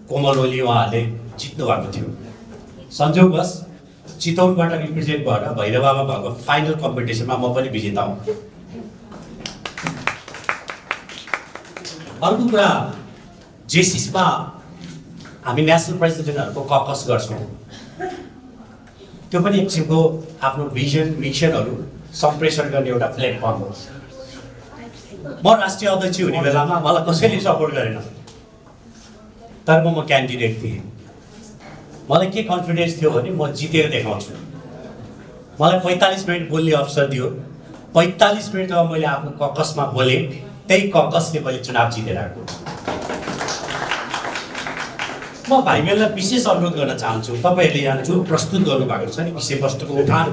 कोमल ओली उहाँहरूले जित्नु भएको थियो। संयोगवश चितौनबाट रिप्रेजेन्ट भएर भैरवामा भएको फाइनल कम्पिटिसनमा म पनि विजेता हुँ। अर्को कुरा, जेसिसमा हामी नेसनल प्रेसिडेन्टहरूको ककस गर्छौँ। त्यो पनि एक किसिमको आफ्नो भिजन मिसनहरू सम्प्रेषण गर्ने एउटा प्लेटफर्म हो। म राष्ट्रिय अध्यक्ष हुने बेलामा मलाई कसैले सपोर्ट गरेन, तर म क्यान्डिडेट थिएँ। मलाई के कन्फिडेन्स थियो भने म जितेर देखाउँछु। मलाई 45 मिनट बोल्ने अवसर दियो। 45 मिनट जब मैले आफ्नो ककसमा बोलेँ, त्यही ककसले मैले चुनाव जितेर आएको। म भाइ बहिनीलाई विशेष अनुरोध गर्न चाहन्छु, तपाईँहरूले यहाँ जुन प्रस्तुत गर्नुभएको छ नि, विषयवस्तुको उठान,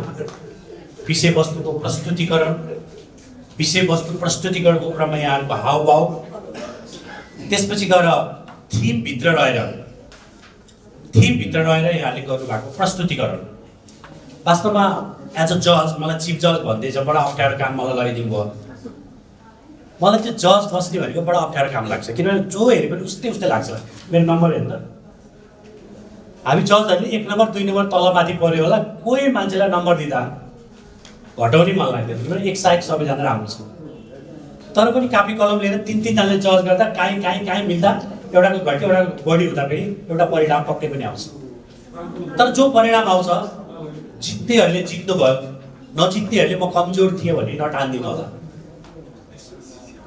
विषयवस्तुको प्रस्तुतिकरण, विषयवस्तु प्रस्तुतिकरणको क्रममा यहाँहरूको हावभाव, त्यसपछि गएर थिमभित्र रहेर यहाँले गर्नुभएको प्रस्तुतिकरण, वास्तवमा एज अ जज मलाई चिफ जज भन्दैछ, बडा अप्ठ्यारो काम मलाई लगाइदिनु भयो। मलाई त्यो जज बस्ने भनेको बडा अप्ठ्यारो काम लाग्छ, किनभने जो हेरे पनि उस्तै लाग्छ। मेरो नम्बर हेर्नु त, हामी जजहरूले 1 नम्बर 2 नम्बर तलमाथि पऱ्यो होला, कोही मान्छेलाई नम्बर दिँदा घटाउने मन लाग्दैन, किनभने एक साइड सबैजना राम्रो छ। तर पनि कापी कलम लिएर 3-3जनाले जज गर्दा काहीँ मिल्दा एउटाको घट्यो, एउटाको बढी हुँदाखेरि एउटा परिणाम पक्कै पनि आउँछ। तर जो परिणाम आउँछ, जित्नेहरूले जित्नुभयो, नजित्नेहरूले म कमजोर थिएँ भने नठान्दिनु होला।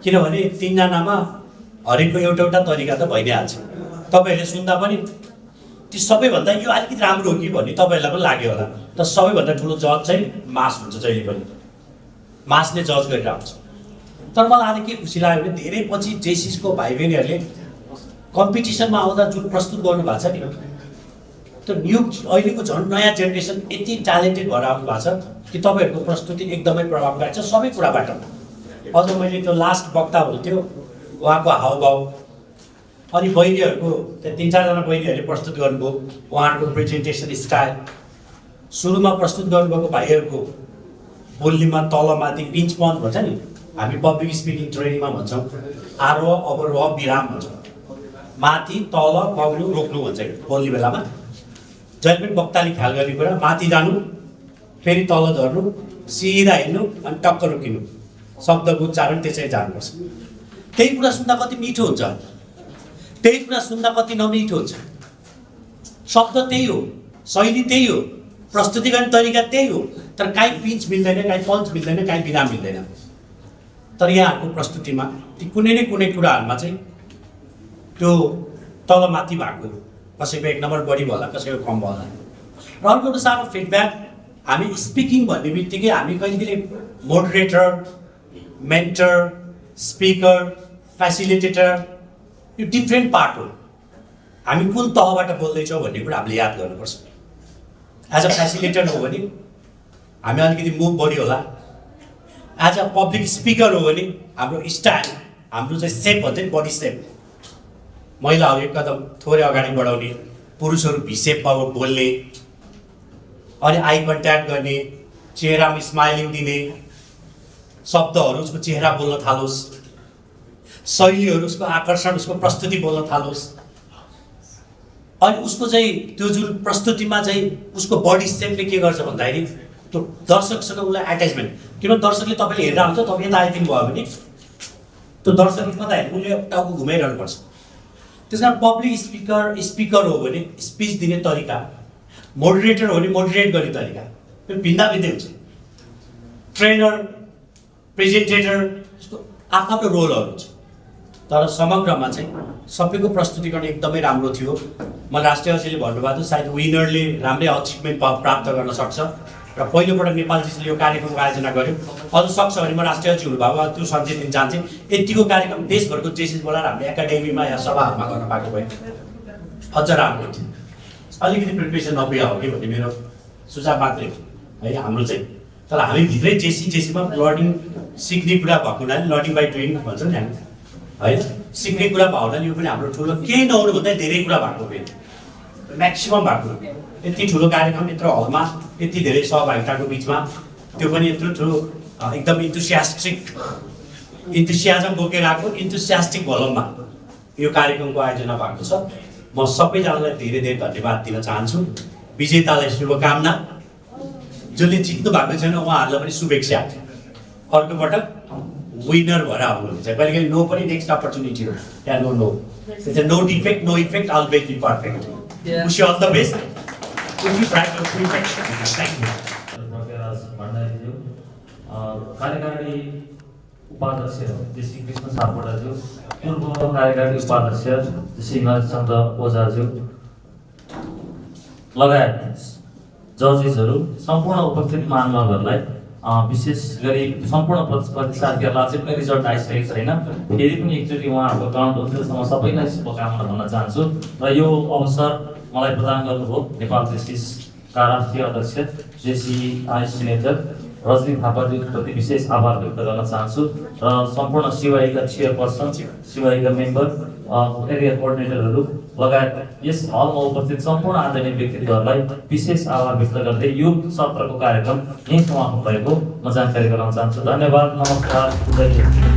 किनभने 3जनामा हरेकको एउटा तरिका त भइ नै हाल्छ। तपाईँहरूले सुन्दा पनि त्यो सबैभन्दा यो अलिकति राम्रो हो कि भन्ने तपाईँहरूलाई पनि लाग्यो होला। तर सबैभन्दा ठुलो जज चाहिँ मास हुन्छ, जहिले पनि मासले जज गरेर आउँछ। तर मलाई आज के खुसी लाग्यो भने धेरै पछि जेसिसको भाइ बहिनीहरूले कम्पिटिसनमा आउँदा जुन प्रस्तुत गर्नुभएको छ नि, त्यो अहिलेको झन् नयाँ जेनेरेसन यति ट्यालेन्टेड भएर आउनु भएको छ कि तपाईँहरूको प्रस्तुति एकदमै प्रभावकारी छ सबै कुराबाट। अझ मैले त्यो लास्ट वक्ता हुनुहुन्थ्यो, उहाँको हावभाव, अनि बहिनीहरूको 3-4जना बहिनीहरूले प्रस्तुत गर्नुभयो, उहाँहरूको प्रेजेन्टेसन स्टाइल, सुरुमा प्रस्तुत गर्नुभएको भाइहरूको बोल्नेमा तलमाथि पिन्च पन्च भन्छ नि, हामी पब्लिक स्पिकिङ ट्रेनिङमा भन्छौँ आरोह अवरोह विराम भन्छौँ, माथि तल बग्नु रोक्नु भन्छ बोल्ने बेलामा। जहिले पनि वक्ताले ख्याल गर्ने कुरा, माथि जानु, फेरि तल झर्नु, सिधा हिँड्नु, अनि टक्क रोकिनु, शब्दको उच्चारण त्यसै जानुपर्छ। त्यही कुरा सुन्दा कति मिठो हुन्छ, त्यही कुरा सुन्दा कति नमिठो हुन्छ। शब्द त्यही हो, शैली त्यही हो, प्रस्तुति गर्ने तरिका त्यही हो, तर काहीँ पिन्च मिल्दैन, काहीँ पन्च मिल्दैन, काहीँ विराम मिल्दैन। तर यहाँहरूको प्रस्तुतिमा ती कुनै न कुनै कुराहरूमा चाहिँ त्यो तलमाथि भएको, कसैको 1 नम्बर बढी होला, कसैको कम होला। र अर्को एउटा सानो फिडब्याक, हामी स्पिकिङ भन्ने बित्तिकै हामी कहिले मोडरेटर, मेन्टर, स्पिकर, फेसिलिटेटर, यो डिफ्रेन्ट पार्ट हो। हामी कुन तहबाट बोल्दैछौँ भन्ने कुरा हामीले याद गर्नुपर्छ। एज अ फेसिलिटेटर हो भने हामी अलिकति मुभ बढी होला, एज अ पब्लिक स्पिकर हो भने हाम्रो स्टाइल, हाम्रो चाहिँ सेप भन्छ नि, बडी सेप, महिलाहरू 1 कदम थोरै अगाडि बढाउने, पुरुषहरू भिसेपमा बोल्ने, अनि आई कन्ट्याक्ट गर्ने, चेहरामा स्माइलिङ दिने, शब्दहरू उसको चेहरा बोल्न थालोस्, शैलीहरू उसको आकर्षण, उसको प्रस्तुति बोल्न थालोस्, अनि उसको चाहिँ त्यो जुन प्रस्तुतिमा चाहिँ उसको बडी सेपले के गर्छ भन्दाखेरि त्यो दर्शकसँग उसलाई एट्याचमेन्ट, किनभने दर्शकले तपाईँले हेरेर आउँछ, तपाईँ यता आइदिनु भयो भने त्यो दर्शकले कता हेर्नु, उसले टाउको घुमाइरहनुपर्छ। त्यस कारण पब्लिक स्पिकर हो भने स्पिच दिने तरिका, मोडरेटर हो भने मोडरेट गर्ने तरिका भिन्दा भिन्दै हुन्छ। ट्रेनर, प्रेजेन्टेटर, जस्तो आफ्नो रोलहरू हुन्छ। तर समग्रमा चाहिँ सबैको प्रस्तुतिकरण एकदमै राम्रो थियो। मलाई राष्ट्रिय अध्यक्षले भन्नुभएको थियो सायद विनरले राम्रै अचिभमेन्ट प्राप्त गर्न सक्छ र पहिलोपटक नेपाल जेसिसले यो कार्यक्रमको आयोजना गर्यो। अझ सक्छ भने म राष्ट्रिय अध्यक्ष हुनुभएको त्यो सन्देश दिन चाहन्छु, यतिको कार्यक्रम देशभरको जेसिस बोलाएर हामीले एकाडेमीमा या सभाहरूमा गर्न पाएको भए अझ राम्रो थियो। अलिकति प्रिपरेसन नपुग्यो हो कि भन्ने मेरो सुझाव मात्रै हो है। हाम्रो चाहिँ तर हामी भित्रै जेसीमा लर्निङ सिक्ने कुरा भएको हुनाले लर्निङ बाई डुइङ भन्छ नि हामी होइन सिक्ने कुरा भएको हुनाले यो पनि हाम्रो ठुलो केही नहुनुभन्दा धेरै कुरा भएको फेरि म्याक्सिमम् भएको यति ठुलो कार्यक्रम यत्रो हलमा यति धेरै सहभागिताको बिचमा त्यो पनि यत्रो ठुलो एकदम इन्थुसियाजम बोकेर आएको इन्थुसियास्टिक भलममा यो कार्यक्रमको आयोजना भएको छ म सबैजनालाई धेरै धेरै धन्यवाद दिन चाहन्छु विजेतालाई शुभकामना जसले जित्नु भएको छैन उहाँहरूलाई पनि शुभेच्छा अर्को पटक विनर भएर आउनुहुन्छ कहिलेकाहीँ नो पनि नेक्स्ट अपर्च्युनिटी हो या no no defect no effect always be perfect wish you all the best कार्यकारी उपाध्यक्ष श्री कृष्ण सापकोटाज्यू पूर्व कार्यकारी उपाध्यक्ष श्री राम चन्द्र ओझाज्यू लगायत जजेसहरू सम्पूर्ण उपस्थित महानुभावहरूलाई विशेष गरी सम्पूर्ण परीक्षार्थीहरूलाई अझै पनि रिजल्ट आइसकेको छैन फेरि पनि एकचोटि उहाँहरूको काउन्ट हुन्थ्योसम्म सबैलाई शुभकामना भन्न चाहन्छु र यो अवसर मलाई प्रदान गर्नुभयो नेपाल जेसिसका राष्ट्रिय अध्यक्ष जेसिआई सेनेटर रजनी थापाज्यूप्रति विशेष आभार व्यक्त गर्न चाहन्छु र सम्पूर्ण सिवाईका चेयरपर्सन सिवाईका मेम्बर एरिया कोअर्डिनेटरहरू लगायत यस हलमा उपस्थित सम्पूर्ण आदरणीय व्यक्तित्वहरूलाई विशेष आभार व्यक्त गर्दै यो सत्रको कार्यक्रम यहीँ समाप्त भएको म जानकारी गराउन चाहन्छु धन्यवाद नमस्कार